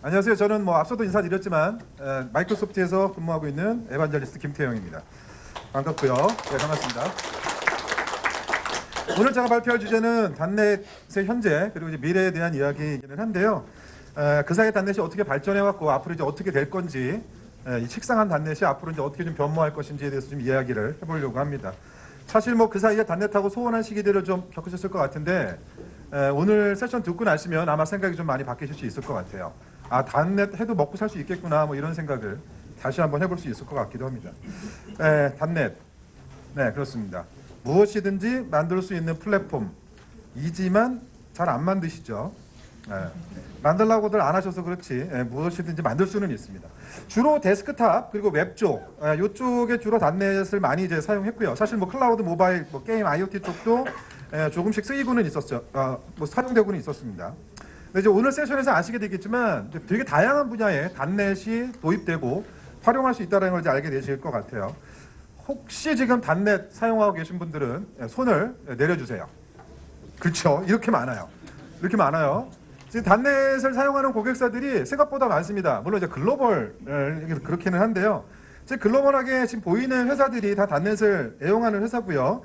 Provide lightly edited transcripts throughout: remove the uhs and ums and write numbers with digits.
안녕하세요. 저는 앞서도 인사드렸지만 마이크로소프트에서 근무하고 있는 에반젤리스트 김태형입니다. 반갑고요. 네, 반갑습니다. 오늘 제가 발표할 주제는 단넷의 현재 그리고 이제 미래에 대한 이야기이기는 한데요. 그 사이 단넷이 어떻게 발전해왔고 앞으로 이제 어떻게 될 건지, 이 식상한 단넷이 앞으로 이제 어떻게 좀 변모할 것인지에 대해서 좀 이야기를 해보려고 합니다. 사실 그 사이에 단넷하고 소원한 시기들을 좀 겪으셨을 것 같은데 오늘 세션 듣고 나시면 아마 생각이 좀 많이 바뀌실 수 있을 것 같아요. 아, 단넷 해도 먹고 살 수 있겠구나, 이런 생각을 다시 한번 해볼 수 있을 것 같기도 합니다. 단넷, 네, 그렇습니다. 무엇이든지 만들 수 있는 플랫폼이지만 잘 안 만드시죠. 만들라고들 안 하셔서 그렇지 무엇이든지 만들 수는 있습니다. 주로 데스크탑 그리고 웹 쪽, 이쪽에 주로 단넷을 많이 이제 사용했고요. 사실 클라우드, 모바일, 게임, IoT 쪽도 조금씩 쓰이고는 있었죠. 사용되고는 있었습니다. 근데 이제 오늘 세션에서 아시게 되겠지만 되게 다양한 분야에 단넷이 도입되고 활용할 수 있다는 걸 이제 알게 되실 것 같아요. 혹시 지금 단넷 사용하고 계신 분들은 손을 내려주세요. 그렇죠? 이렇게 많아요. 이렇게 많아요. 지금 단넷을 사용하는 고객사들이 생각보다 많습니다. 물론 이제 글로벌 그렇기는 한데요. 지금 글로벌하게 지금 보이는 회사들이 다 단넷을 애용하는 회사고요.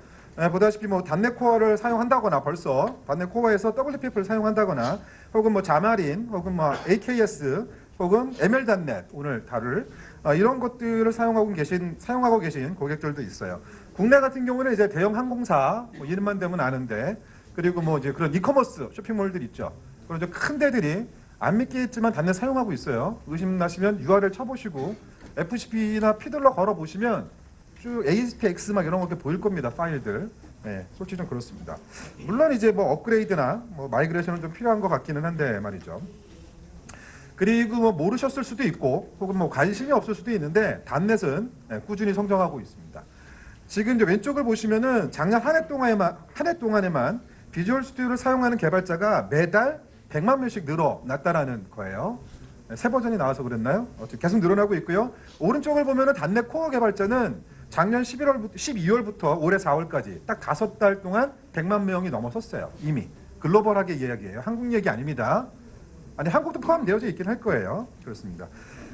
보다시피 단넷 코어를 사용한다거나 벌써 단넷 코어에서 WPF를 사용한다거나 혹은 자마린 혹은 AKS 혹은 ML단넷 오늘 다룰 이런 것들을 사용하고 계신 고객들도 있어요. 국내 같은 경우는 이제 대형 항공사 이름만 되면 아는데 그리고 이제 그런 이커머스 쇼핑몰들 있죠. 그런 큰 데들이 안 믿겠지만 단넷 사용하고 있어요. 의심 나시면 URL 쳐보시고 FCP나 피들러 걸어 보시면 쭉 ASPX 이런 거 이렇게 보일 겁니다. 파일들. 네, 솔직히 좀 그렇습니다. 물론 이제 업그레이드나 마이그레이션은 좀 필요한 것 같기는 한데 말이죠. 그리고 모르셨을 수도 있고 혹은 관심이 없을 수도 있는데 단넷은 꾸준히 성장하고 있습니다. 지금 이제 왼쪽을 보시면은 작년 한 해 동안에만 비주얼 스튜디오를 사용하는 개발자가 매달 100만 명씩 늘어났다라는 거예요. 새 버전이 나와서 그랬나요? 계속 늘어나고 있고요. 오른쪽을 보면은 단넷 코어 개발자는 작년 12월부터 올해 4월까지 딱 5달 동안 100만 명이 넘어섰어요. 이미. 글로벌하게 이야기예요. 한국 얘기 아닙니다. 아니, 한국도 포함되어져 있긴 할 거예요. 그렇습니다.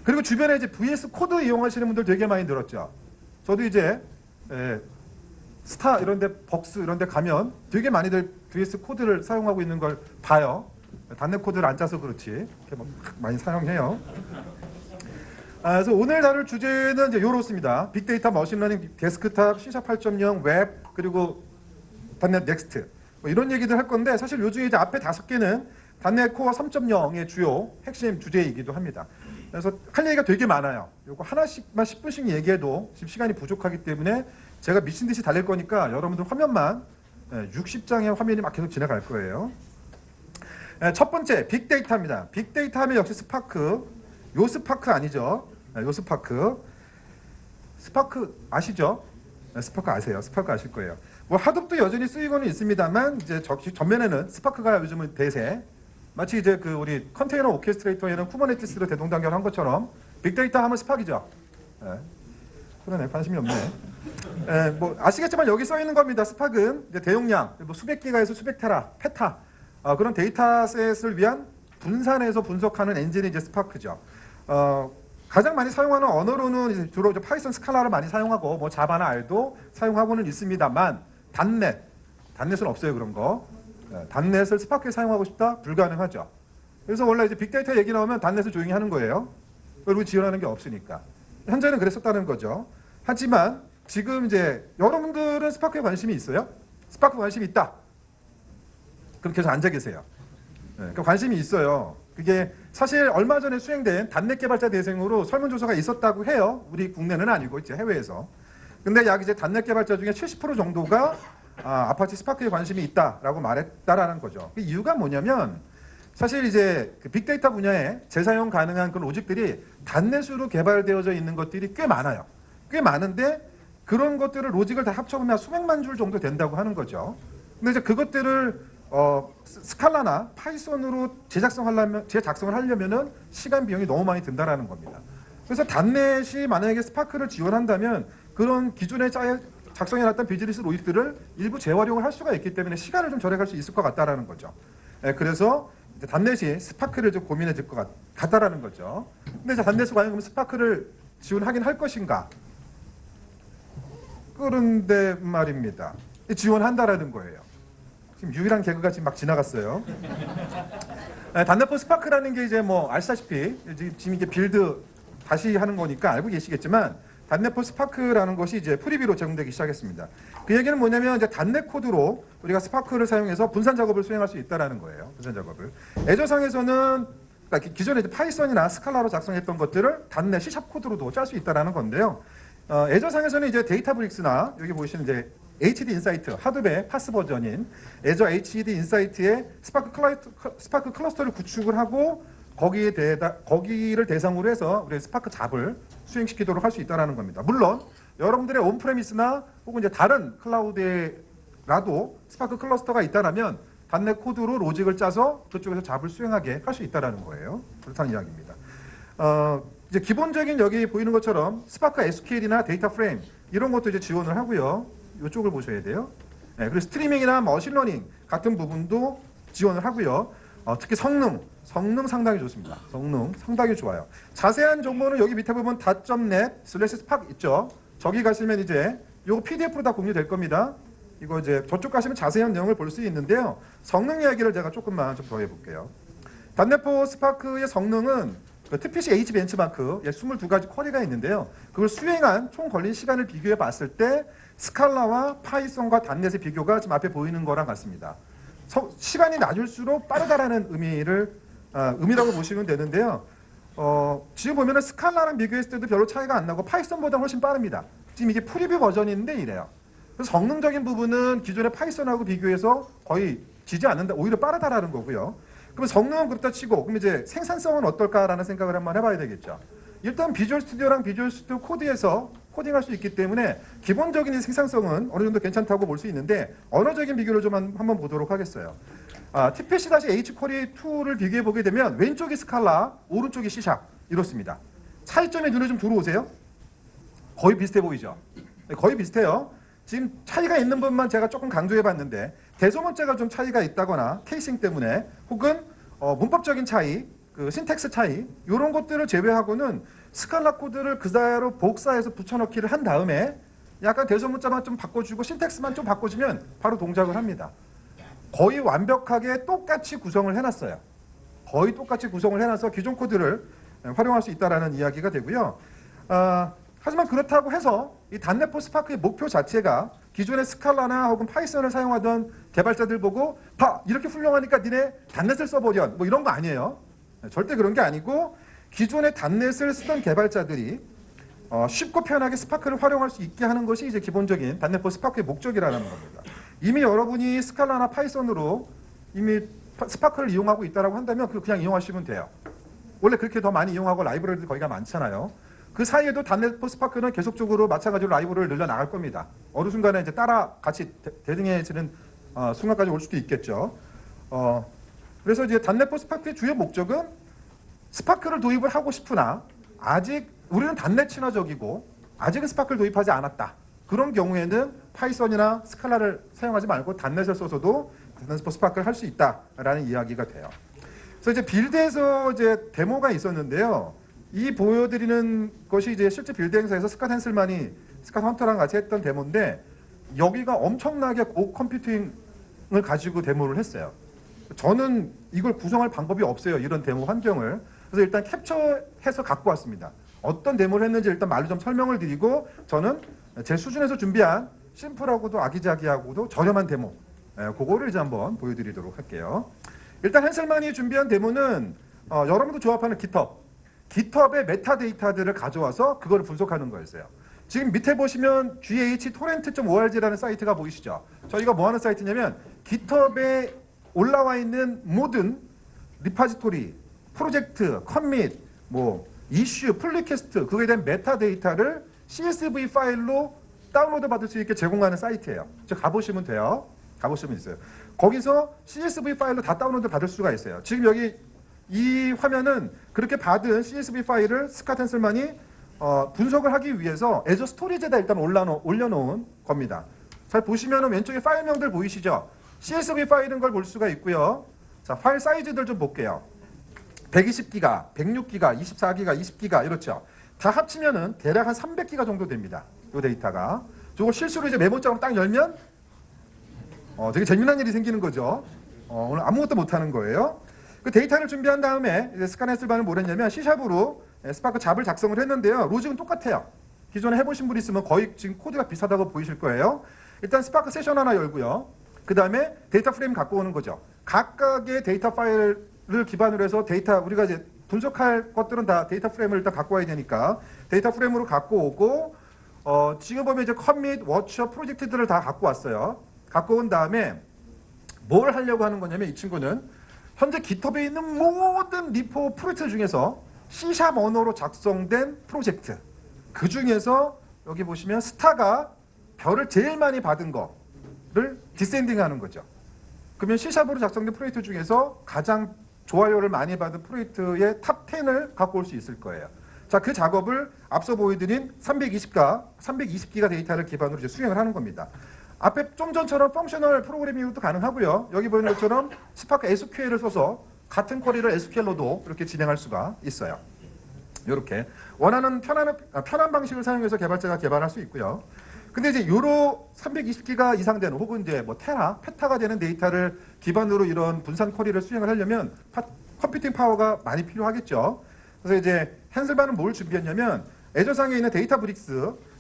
그리고 주변에 이제 VS 코드 이용하시는 분들 되게 많이 늘었죠. 저도 이제 스타 이런 데, 벅스 이런 데 가면 되게 많이들 VS 코드를 사용하고 있는 걸 봐요. 단넷 코드를 안 짜서 그렇지. 이렇게 많이 사용해요. 그래서 오늘 다룰 주제는 이제 이렇습니다. 빅데이터, 머신러닝, 데스크탑, C# 8.0, 웹, 그리고 단넷 넥스트 이런 얘기들 할 건데 사실 요중에 이제 앞에 5개는 단넷 코어 3.0의 주요 핵심 주제이기도 합니다. 그래서 할 얘기가 되게 많아요. 요거 하나씩만 10분씩 얘기해도 지금 시간이 부족하기 때문에 제가 미친 듯이 달릴 거니까 여러분들 화면만 60장의 화면이 막 계속 지나갈 거예요. 첫 번째 빅데이터입니다. 빅데이터 하면 역시 스파크. 요 스파크 아니죠? 요 스파크. 스파크 아시죠? 스파크 아세요? 스파크 아실 거예요. 하둡도 여전히 쓰이고는 있습니다만 이제 전면에는 스파크가 요즘은 대세. 마치 이제 우리 컨테이너 오케스트레이터에는 쿠버네티스로 대동단결한 것처럼 빅데이터 하면 스파크이죠. 그러네, 관심이 없네. 아시겠지만 여기 써 있는 겁니다. 스파크는 이제 대용량, 수백 기가에서 수백 테라, 페타 그런 데이터셋을 위한 분산해서 분석하는 엔진이 이제 스파크죠. 가장 많이 사용하는 언어로는 이제 주로 이제 파이썬, 스칼라를 많이 사용하고 자바나 R도 사용하고는 있습니다만 단넷은 없어요. 그런 거. 단넷을 스파크에 사용하고 싶다? 불가능하죠. 그래서 원래 이제 빅데이터 얘기 나오면 단넷을 조용히 하는 거예요. 그리고 지원하는 게 없으니까. 현재는 그랬었다는 거죠. 하지만 지금 이제 여러분들은 스파크에 관심이 있어요? 스파크 관심이 있다. 그럼 계속 앉아 계세요. 관심이 있어요. 그게 사실 얼마 전에 수행된 단넷 개발자 대상으로 설문조사가 있었다고 해요. 우리 국내는 아니고 이제 해외에서. 근데 약 이제 단넷 개발자 중에 70% 정도가 아파치 스파크에 관심이 있다라고 말했다라는 거죠. 그 이유가 뭐냐면 사실 이제 빅데이터 분야에 재사용 가능한 그런 로직들이 단넷으로 개발되어져 있는 것들이 꽤 많아요. 꽤 많은데 그런 것들을 로직을 다 합쳐보면 수백만 줄 정도 된다고 하는 거죠. 근데 이제 그것들을 스칼라나 파이썬으로 재작성을 하려면은 시간 비용이 너무 많이 든다라는 겁니다. 그래서 단넷이 만약에 스파크를 지원한다면 그런 기존에 작성해놨던 비즈니스 로직들을 일부 재활용을 할 수가 있기 때문에 시간을 좀 절약할 수 있을 것 같다라는 거죠. 그래서 단넷이 스파크를 좀 고민해 줄 것 같다라는 거죠. 근데 이제 단넷에서 과연 그럼 스파크를 지원하긴 할 것인가? 그런데 말입니다. 지원한다라는 거예요. 지금 유일한 개그가 지금 막 지나갔어요. 단넷폰 스파크라는 게 이제 뭐 아시다시피 지금 이게 빌드 다시 하는 거니까 알고 계시겠지만 단넷폰 스파크라는 것이 이제 프리뷰로 제공되기 시작했습니다. 그 얘기는 뭐냐면 이제 단넷 코드로 우리가 스파크를 사용해서 분산 작업을 수행할 수 있다라는 거예요. 분산 작업을. 애저상에서는 그러니까 기존에 이제 파이썬이나 스칼라로 작성했던 것들을 단넷 C# 코드로도 짤 수 있다라는 건데요. 애저상에서는 이제 데이터브릭스나 여기 보시는 이제 HD 인사이트 하드웨어 파스 버전인 애저 HD 인사이트의 스파크 클러스터를 구축을 하고 거기를 대상으로 해서 우리 스파크 잡을 수행시키도록 할 수 있다는 겁니다. 물론 여러분들의 온프레미스나 혹은 이제 다른 클라우드에라도 스파크 클러스터가 있다면 단넷 코드로 로직을 짜서 그쪽에서 잡을 수행하게 할 수 있다는 거예요. 그렇다는 이야기입니다. 이제 기본적인 여기 보이는 것처럼 스파크 SQL이나 데이터 프레임 이런 것도 이제 지원을 하고요. 이쪽을 보셔야 돼요. 네, 그리고 스트리밍이나 머신러닝 같은 부분도 지원을 하고요. 특히 성능 상당히 좋습니다. 성능 상당히 좋아요. 자세한 정보는 여기 밑에 보면 .net/spark 있죠. 저기 가시면 이제 이거 PDF로 다 공유될 겁니다. 이거 이제 저쪽 가시면 자세한 내용을 볼 수 있는데요. 성능 이야기를 제가 조금만 좀 더 해볼게요. 단넷폰 스파크의 성능은 TPC H 벤치마크 22가지 쿼리가 있는데요. 그걸 수행한 총 걸린 시간을 비교해 봤을 때 스칼라와 파이썬과 단넷의 비교가 지금 앞에 보이는 거랑 같습니다. 시간이 낮을수록 빠르다라는 의미라고 보시면 되는데요. 지금 보면은 스칼라랑 비교했을 때도 별로 차이가 안 나고 파이썬보다 훨씬 빠릅니다. 지금 이게 프리뷰 버전인데 이래요. 그래서 성능적인 부분은 기존의 파이썬하고 비교해서 거의 지지 않는다, 오히려 빠르다라는 거고요. 그럼 성능은 그렇다 치고 그럼 이제 생산성은 어떨까라는 생각을 한번 해봐야 되겠죠. 일단 비주얼 스튜디오랑 비주얼 스튜디오 코드에서 코딩할 수 있기 때문에 기본적인 생산성은 어느 정도 괜찮다고 볼 수 있는데 언어적인 비교를 좀 한번 보도록 하겠어요. TPC-H 쿼리 2를 비교해 보게 되면 왼쪽이 스칼라, 오른쪽이 C# 이렇습니다. 차이점에 눈에 좀 들어오세요? 거의 비슷해 보이죠? 네, 거의 비슷해요. 지금 차이가 있는 부분만 제가 조금 강조해 봤는데 대소문자가 좀 차이가 있다거나 케이싱 때문에 혹은 문법적인 차이, 그 신텍스 차이 이런 것들을 제외하고는 스칼라 코드를 그대로 복사해서 붙여넣기를 한 다음에 약간 대소문자만 좀 바꿔주고 신텍스만 좀 바꿔주면 바로 동작을 합니다. 거의 완벽하게 똑같이 구성을 해놨어요. 거의 똑같이 구성을 해놔서 기존 코드를 활용할 수 있다는 이야기가 되고요. 하지만 그렇다고 해서 이 단넷폰 스파크의 목표 자체가 기존의 스칼라나 혹은 파이썬을 사용하던 개발자들 보고 이렇게 훌륭하니까 니네 단넷을 써보렴 뭐 이런 거 아니에요. 절대 그런 게 아니고 기존의 단넷을 쓰던 개발자들이 쉽고 편하게 스파크를 활용할 수 있게 하는 것이 이제 기본적인 단넷폰 스파크의 목적이라는 겁니다. 이미 여러분이 스칼라나 파이썬으로 이미 스파크를 이용하고 있다고 한다면 그냥 이용하시면 돼요. 원래 그렇게 더 많이 이용하고 라이브러리들 거기가 많잖아요. 그 사이에도 단넷폰 스파크는 계속적으로 마찬가지로 라이브러리를 늘려나갈 겁니다. 어느 순간에 이제 따라 같이 대등해지는 순간까지 올 수도 있겠죠. 그래서 이제 단넷폰 스파크의 주요 목적은 스파크를 도입을 하고 싶으나 아직 우리는 단넷 친화적이고 아직은 스파크를 도입하지 않았다. 그런 경우에는 파이썬이나 스칼라를 사용하지 말고 단넷을 써서도 단넷폰 스파크를 할 수 있다라는 이야기가 돼요. 그래서 이제 빌드에서 이제 데모가 있었는데요. 이 보여드리는 것이 이제 실제 빌드 행사에서 스캇 헨슬만이 스캇 헌터랑 같이 했던 데모인데 여기가 엄청나게 고컴퓨팅을 가지고 데모를 했어요. 저는 이걸 구성할 방법이 없어요. 이런 데모 환경을. 그래서 일단 캡처해서 갖고 왔습니다. 어떤 데모를 했는지 일단 말로 좀 설명을 드리고 저는 제 수준에서 준비한 심플하고도 아기자기하고도 저렴한 데모 그거를 이제 한번 보여드리도록 할게요. 일단 헨슬만이 준비한 데모는 여러분도 조합하는 GitHub의 메타데이터들을 가져와서 그거를 분석하는 거였어요. 지금 밑에 보시면 gh-torrent.org라는 사이트가 보이시죠? 저희가 뭐 하는 사이트냐면 GitHub에 올라와 있는 모든 리파지토리, 프로젝트, 커밋, 뭐 이슈, 풀리퀘스트 그거에 대한 메타데이터를 CSV 파일로 다운로드 받을 수 있게 제공하는 사이트예요. 저 가보시면 돼요. 가보시면 있어요. 거기서 CSV 파일로 다 다운로드 받을 수가 있어요. 지금 여기 이 화면은 그렇게 받은 CSV 파일을 스캇 헨슬만이 분석을 하기 위해서 애저 스토리지에다 일단 올려놓은 겁니다. 잘 보시면 왼쪽에 파일명들 보이시죠? CSV 파일인 걸 볼 수가 있고요. 자, 파일 사이즈들 좀 볼게요. 120기가, 106기가, 24기가, 20기가 이렇죠. 다 합치면은 대략 한 300기가 정도 됩니다. 이 데이터가. 저걸 실수로 이제 메모장으로 딱 열면 되게 재미난 일이 생기는 거죠. 오늘 아무것도 못하는 거예요. 그 데이터를 준비한 다음에 스카넷을 반을 뭘 했냐면 C샵으로 스파크 잡을 작성을 했는데요. 로직은 똑같아요. 기존에 해보신 분 있으면 거의 지금 코드가 비슷하다고 보이실 거예요. 일단 스파크 세션 하나 열고요. 그 다음에 데이터 프레임 갖고 오는 거죠. 각각의 데이터 파일을 기반으로 해서 데이터 우리가 이제 분석할 것들은 다 데이터 프레임을 일단 갖고 와야 되니까 데이터 프레임으로 갖고 오고 지금 보면 이제 커밋, 워처, 프로젝트들을 다 갖고 왔어요. 갖고 온 다음에 뭘 하려고 하는 거냐면 이 친구는 현재 GitHub에 있는 모든 리포 프로젝트 중에서 C# 언어로 작성된 프로젝트 그 중에서 여기 보시면 스타가 별을 제일 많이 받은 거를 디센딩 하는 거죠. 그러면 C#으로 작성된 프로젝트 중에서 가장 좋아요를 많이 받은 프로젝트의 탑 10을 갖고 올 수 있을 거예요. 자, 그 작업을 앞서 보여드린 320기가 데이터를 기반으로 이제 수행을 하는 겁니다. 앞에 좀 전처럼 펑셔널 프로그래밍으로도 가능하고요. 여기 보이는 것처럼 스파크 SQL을 써서 같은 쿼리를 SQL로도 이렇게 진행할 수가 있어요. 이렇게 원하는 편한 방식을 사용해서 개발자가 개발할 수 있고요. 근데 이제 요로 320기가 이상 되는 혹은 이제 뭐 페타가 되는 데이터를 기반으로 이런 분산 쿼리를 수행을 하려면 컴퓨팅 파워가 많이 필요하겠죠. 그래서 이제 핸슬반은 뭘 준비했냐면 애저상에 있는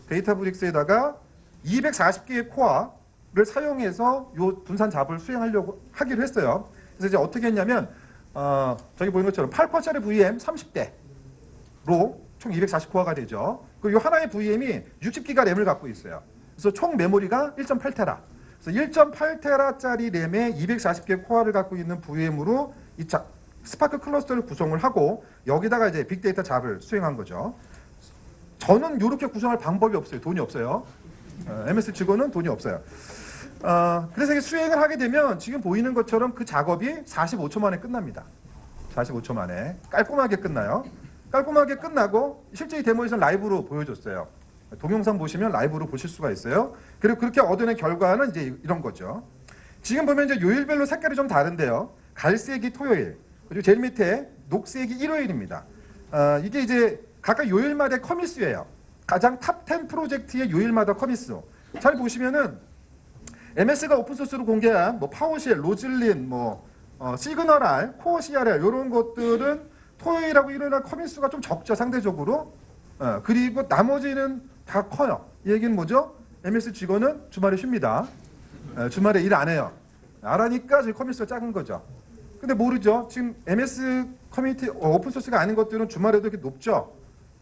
데이터브릭스에다가 240개의 코어를 사용해서 요 분산 잡을 수행하려고 하기로 했어요. 그래서 이제 어떻게 했냐면 저기 보이는 것처럼 8코어짜리 VM 30대로 총 240코어가 되죠. 그리고 이 하나의 VM이 60기가 램을 갖고 있어요. 그래서 총 메모리가 1.8테라. 그래서 1.8테라짜리 램에 240개 코어를 갖고 있는 VM으로 이 스파크 클러스터를 구성을 하고 여기다가 이제 빅데이터 잡을 수행한 거죠. 저는 이렇게 구성할 방법이 없어요. 돈이 없어요. MS 직원은 돈이 없어요. 그래서 이게 수행을 하게 되면 지금 보이는 것처럼 그 작업이 45초 만에 끝납니다. 45초 만에 깔끔하게 끝나요. 깔끔하게 끝나고 실제 이 데모에서는 라이브로 보여줬어요. 동영상 보시면 라이브로 보실 수가 있어요. 그리고 그렇게 얻어낸 결과는 이제 이런 거죠. 지금 보면 이제 요일별로 색깔이 좀 다른데요. 갈색이 토요일, 그리고 제일 밑에 녹색이 일요일입니다. 이게 이제 각각 요일마다 커미스예요. 가장 탑 10 프로젝트의 요일마다 커미스. 잘 보시면은 MS가 오픈소스로 공개한 뭐 파워쉘, 로즐린, 시그널R, 코어 CRL 이런 것들은 토요일하고 일요일날 커밋수가 좀 적죠, 상대적으로. 그리고 나머지는 다 커요. 이 얘기는 뭐죠? MS 직원은 주말에 쉽니다. 주말에 일 안 해요. 안 하니까 지금 커밋수가 작은 거죠. 근데 모르죠. 지금 MS 커뮤니티 오픈소스가 아닌 것들은 주말에도 이렇게 높죠.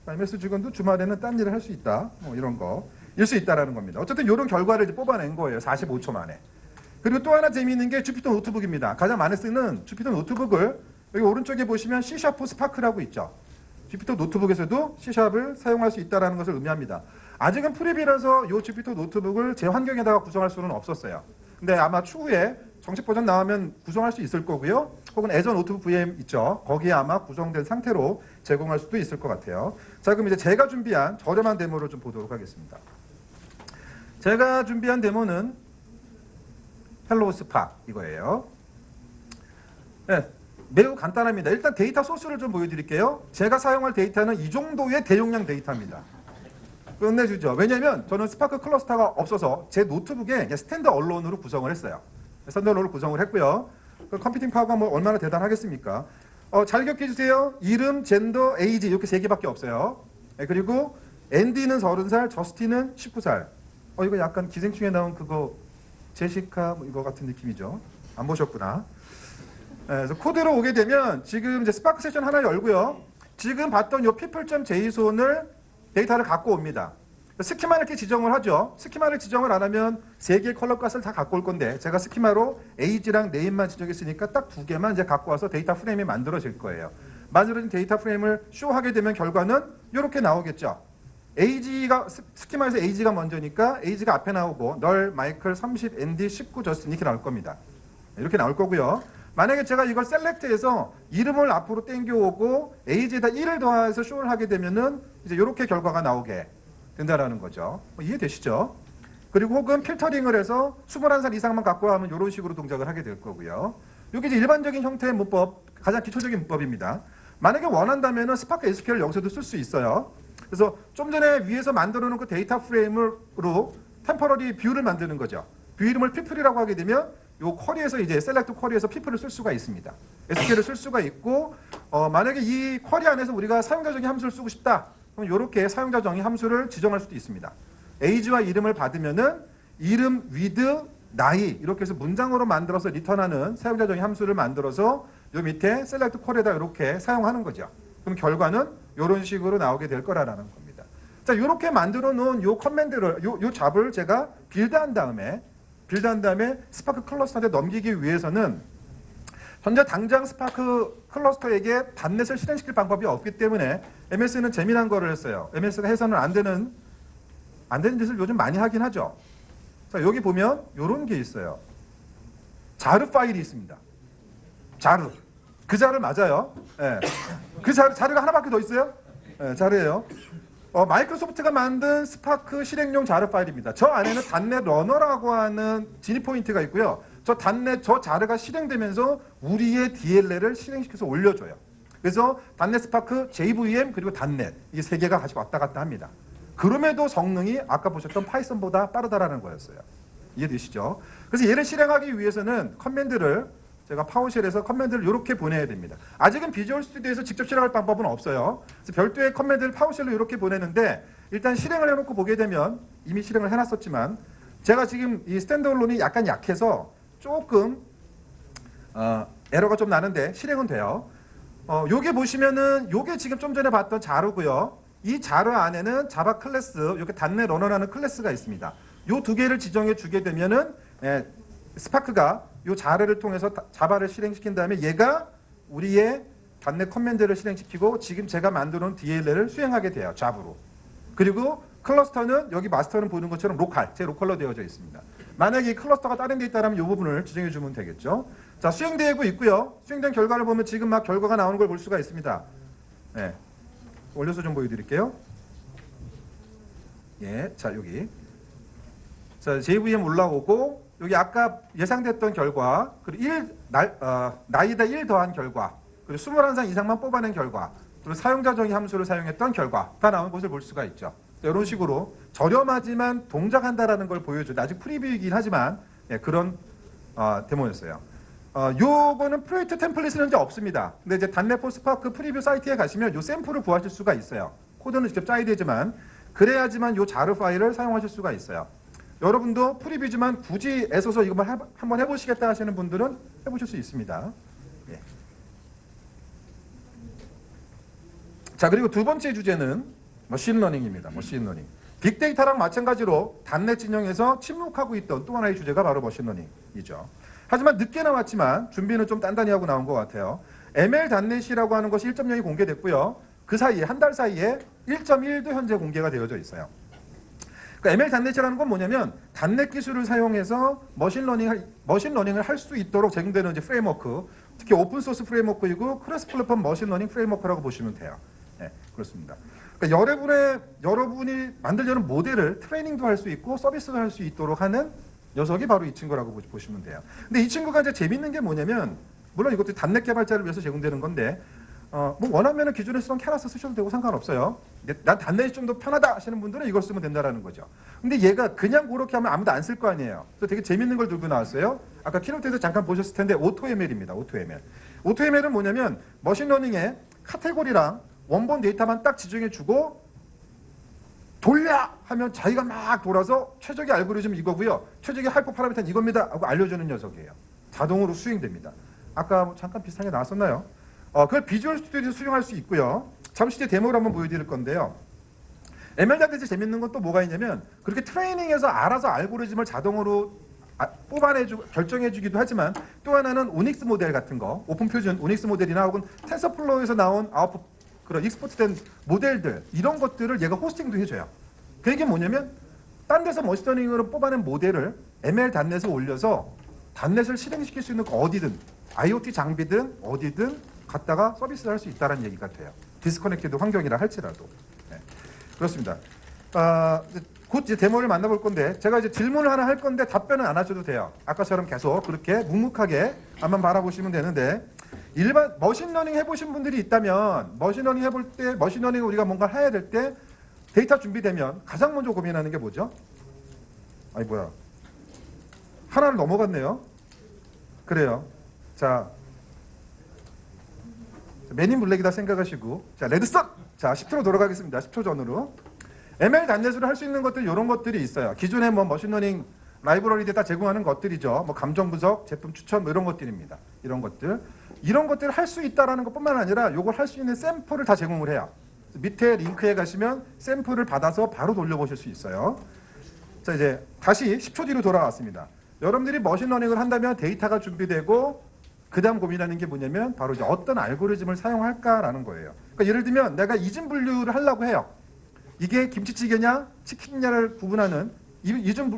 MS 직원도 주말에는 딴 일을 할 수 있다. 뭐 이런 거. 일 수 있다라는 겁니다. 어쨌든 이런 결과를 이제 뽑아낸 거예요. 45초 만에. 그리고 또 하나 재미있는 게 주피터 노트북입니다. 가장 많이 쓰는 주피터 노트북을 여기 오른쪽에 보시면 C# 스파크라고 있죠. 주피터 노트북에서도 C샵을 사용할 수 있다는 것을 의미합니다. 아직은 프리뷰라서 이 주피터 노트북을 제 환경에다가 구성할 수는 없었어요. 근데 아마 추후에 정식 버전 나오면 구성할 수 있을 거고요. 혹은 애저 노트북 VM 있죠. 거기에 아마 구성된 상태로 제공할 수도 있을 것 같아요. 자, 그럼 이제 제가 준비한 저렴한 데모를 좀 보도록 하겠습니다. 제가 준비한 데모는 헬로우 스파 이거예요. 네, 매우 간단합니다. 일단 데이터 소스를 좀 보여드릴게요. 제가 사용할 데이터는 이 정도의 대용량 데이터입니다. 끝내주죠. 왜냐하면 저는 스파크 클러스터가 없어서 제 노트북에 스탠드 언론으로 구성을 했어요. 스탠드 언론으로 구성을 했고요. 그 컴퓨팅 파워가 뭐 얼마나 대단하겠습니까? 잘 기억해 주세요. 이름, 젠더, 에이지 이렇게 세 개밖에 없어요. 네, 그리고 앤디는 30살, 저스틴은 19살. 이거 약간 기생충에 나온 그거 제시카 뭐 이거 같은 느낌이죠. 안 보셨구나. 네, 그래서 코드로 오게 되면 지금 이제 스파크 세션 하나 열고요. 지금 봤던 요 people.json을 데이터를 갖고 옵니다. 스키마를 이렇게 지정을 하죠. 스키마를 지정을 안 하면 3개의 컬러 값을 다 갖고 올 건데 제가 스키마로 에이지랑 네임만 지정했으니까 딱 2개만 이제 갖고 와서 데이터 프레임이 만들어질 거예요. 만들어진 데이터 프레임을 쇼하게 되면 결과는 이렇게 나오겠죠. 에이지가 스키마에서 에이지가 먼저니까 에이지가 앞에 나오고 널, 마이클, 30, 앤디, 19, 저스틴 이렇게 나올 겁니다. 이렇게 나올 거고요. 만약에 제가 이걸 셀렉트해서 이름을 앞으로 땡겨오고 에이지에다 1을 더해서 쇼를 하게 되면은 이제 이렇게 결과가 나오게 된다라는 거죠. 이해되시죠? 그리고 혹은 필터링을 해서 21살 이상만 갖고 하면 이런 식으로 동작을 하게 될 거고요. 이게 이제 일반적인 형태의 문법, 가장 기초적인 문법입니다. 만약에 원한다면은 스파크 SQL 여기서도 쓸 수 있어요. 그래서 좀 전에 위에서 만들어 놓은 그 데이터 프레임으로 템퍼러리 뷰를 만드는 거죠. 뷰 이름을 people이라고 하게 되면 요 쿼리에서 이제 셀렉트 쿼리에서 people을 쓸 수가 있습니다. SQL을 쓸 수가 있고 만약에 이 쿼리 안에서 우리가 사용자 정의 함수를 쓰고 싶다. 그럼 이렇게 사용자 정의 함수를 지정할 수도 있습니다. age와 이름을 받으면은 이름, with, 나이 이렇게 해서 문장으로 만들어서 리턴하는 사용자 정의 함수를 만들어서 요 밑에 셀렉트 쿼리에다 이렇게 사용하는 거죠. 그럼 결과는 이런 식으로 나오게 될 거라는 겁니다. 자, 이렇게 만들어 놓은 요 커맨드를 요 잡을 제가 빌드한 다음에 스파크 클러스터한테 넘기기 위해서는 현재 당장 스파크 클러스터에게 단넷을 실행시킬 방법이 없기 때문에 MS는 재미난 거를 했어요. MS가 해서는 안 되는 짓을 요즘 많이 하긴 하죠. 자, 여기 보면 이런 게 있어요. 자르 파일이 있습니다. 자르. 그 자르 맞아요. 예. 그 자르가 하나밖에 더 있어요? 예, 자르예요. 마이크로소프트가 만든 스파크 실행용 자르 파일입니다. 저 안에는 단넷 러너라고 하는 진입 포인트가 있고요. 저 자르가 실행되면서 우리의 DLL을 실행시켜서 올려줘요. 그래서 단넷 스파크, JVM 그리고 단넷 이 세 개가 같이 왔다 갔다 합니다. 그럼에도 성능이 아까 보셨던 파이썬보다 빠르다라는 거였어요. 이해되시죠? 그래서 얘를 실행하기 위해서는 커맨드를 제가 파워쉘에서 커맨드를 이렇게 보내야 됩니다. 아직은 비주얼 스튜디오에서 직접 실행할 방법은 없어요. 그래서 별도의 커맨드를 파워쉘로 이렇게 보내는데 일단 실행을 해놓고 보게 되면 이미 실행을 해놨었지만 제가 지금 이 스탠드얼론이 약간 약해서 조금 에러가 좀 나는데 실행은 돼요. 요게 보시면은 요게 지금 좀 전에 봤던 자르고요. 이 자르 안에는 자바 클래스, 이렇게 단넷 러너라는 클래스가 있습니다. 요 두 개를 지정해 주게 되면은 스파크가 요 자르를 통해서 자바를 실행시킨 다음에 얘가 우리의 단넷 커맨드를 실행시키고 지금 제가 만들어 놓은 DLL을 수행하게 돼요. 잡으로. 그리고 클러스터는 여기 마스터는 보는 것처럼 제 로컬로 되어져 있습니다. 만약에 이 클러스터가 다른 데 있다면 이 부분을 지정해 주면 되겠죠. 자, 수행되고 있고요. 수행된 결과를 보면 지금 막 결과가 나오는 걸 볼 수가 있습니다. 네. 올려서 좀 보여드릴게요. 예, 자 여기. 자, JVM 올라오고 여기 아까 예상됐던 결과 그리고 나이다 1 더한 결과 그리고 21상 이상만 뽑아낸 결과 그리고 사용자 정의 함수를 사용했던 결과가 나온 것을 볼 수가 있죠. 이런 식으로 저렴하지만 동작한다라는 걸 보여줘요. 아직 프리뷰이긴 하지만 그런 데모였어요. 요거는 프로젝트 템플릿은 현재 없습니다. 근데 이제 단넷 스파크 프리뷰 사이트에 가시면 요 샘플을 구하실 수가 있어요. 코드는 직접 짜야 되지만 그래야지만 요 자르 파일을 사용하실 수가 있어요. 여러분도 프리뷰지만 굳이 애써서 이거 한번 해보시겠다 하시는 분들은 해보실 수 있습니다. 예. 자, 그리고 두 번째 주제는 머신러닝입니다. 머신러닝. 빅데이터랑 마찬가지로 단넷 진영에서 침묵하고 있던 또 하나의 주제가 바로 머신러닝이죠. 하지만 늦게 나왔지만 준비는 좀 단단히 하고 나온 것 같아요. ML 단넷이라고 하는 것이 1.0이 공개됐고요. 그 사이에 한 달 사이에 1.1도 현재 공개가 되어져 있어요. 그러니까 ML 단넷이라는 건 뭐냐면 단넷 기술을 사용해서 머신러닝을 할 수 있도록 제공되는 이제 프레임워크, 특히 오픈 소스 프레임워크이고 크로스 플랫폼 머신러닝 프레임워크라고 보시면 돼요. 네, 그렇습니다. 그러니까 여러분이 만들려는 모델을 트레이닝도 할 수 있고 서비스도 할 수 있도록 하는 녀석이 바로 이 친구라고 보시면 돼요. 근데 이 친구가 이제 재밌는 게 뭐냐면 물론 이것도 단넷 개발자를 위해서 제공되는 건데 뭐 원하면은 기존에 쓰던 캐라스 쓰셔도 되고 상관없어요. 난 단넷이 좀 더 편하다 하시는 분들은 이걸 쓰면 된다라는 거죠. 근데 얘가 그냥 그렇게 하면 아무도 안 쓸 거 아니에요. 그래서 되게 재밌는 걸 들고 나왔어요. 아까 키노트에서 잠깐 보셨을 텐데 오토ML입니다. 오토ML. 오토ML은 뭐냐면 머신러닝의 카테고리랑 원본 데이터만 딱 지정해 주고 돌려! 하면 자기가 막 돌아서 최적의 알고리즘 이거고요. 최적의 하이퍼 파라미터는 이겁니다. 하고 알려주는 녀석이에요. 자동으로 수행됩니다. 아까 뭐 잠깐 비슷하게 나왔었나요? 그걸 비주얼 스튜디오에서 수용할 수 있고요. 잠시 뒤에 데모를 한번 보여드릴 건데요. ML 단넷이 재밌는 건 또 뭐가 있냐면 그렇게 트레이닝해서 알아서 알고리즘을 자동으로 뽑아내주고 결정해주기도 하지만 또 하나는 오닉스 모델 같은 거, 오픈 퓨전 오닉스 모델이나 혹은 텐서플로우에서 나온 그런 익스포트된 모델들 이런 것들을 얘가 호스팅도 해줘요. 그게 뭐냐면 딴 데서 머신러닝으로 뽑아낸 모델을 ML 단넷에 올려서 단넷을 실행시킬 수 있는 어디든 IoT 장비든 어디든 갖다가 서비스를 할 수 있다는 얘기가 돼요. 디스커넥티드 환경이라 할지라도. 네. 그렇습니다. 곧 이제 데모를 만나볼 건데 제가 이제 질문을 하나 할 건데 답변은 안 하셔도 돼요. 아까처럼 계속 그렇게 묵묵하게 한번 바라보시면 되는데 일반 머신러닝 해보신 분들이 있다면 머신러닝 해볼 때 머신러닝 우리가 뭔가 해야 될 때 데이터 준비되면 가장 먼저 고민하는 게 뭐죠? 아니 뭐야 하나를 넘어갔네요. 그래요. 자 맨인 블랙이다 생각하시고 자 레드썬 자 10초로 돌아가겠습니다. 10초 전으로 ML 단넷으로 할 수 있는 것들 이런 것들이 있어요. 기존에 뭐 머신러닝 라이브러리에다 제공하는 것들이죠. 뭐 감정 분석, 제품 추천 뭐 이런 것들입니다. 이런 것들을 할 수 있다라는 것뿐만 아니라 요걸 할 수 있는 샘플을 다 제공을 해요. 밑에 링크에 가시면 샘플을 받아서 바로 돌려보실 수 있어요. 자 이제 다시 10초 뒤로 돌아왔습니다. 여러분들이 머신러닝을 한다면 데이터가 준비되고 그 다음 고민하는 게 뭐냐면 바로 이제 어떤 알고리즘을 사용할까라는 거예요. 그러니까 예를 들면 내가 이중 분류를 하려고 해요. 이게 김치찌개냐 치킨냐를 구분하는 이중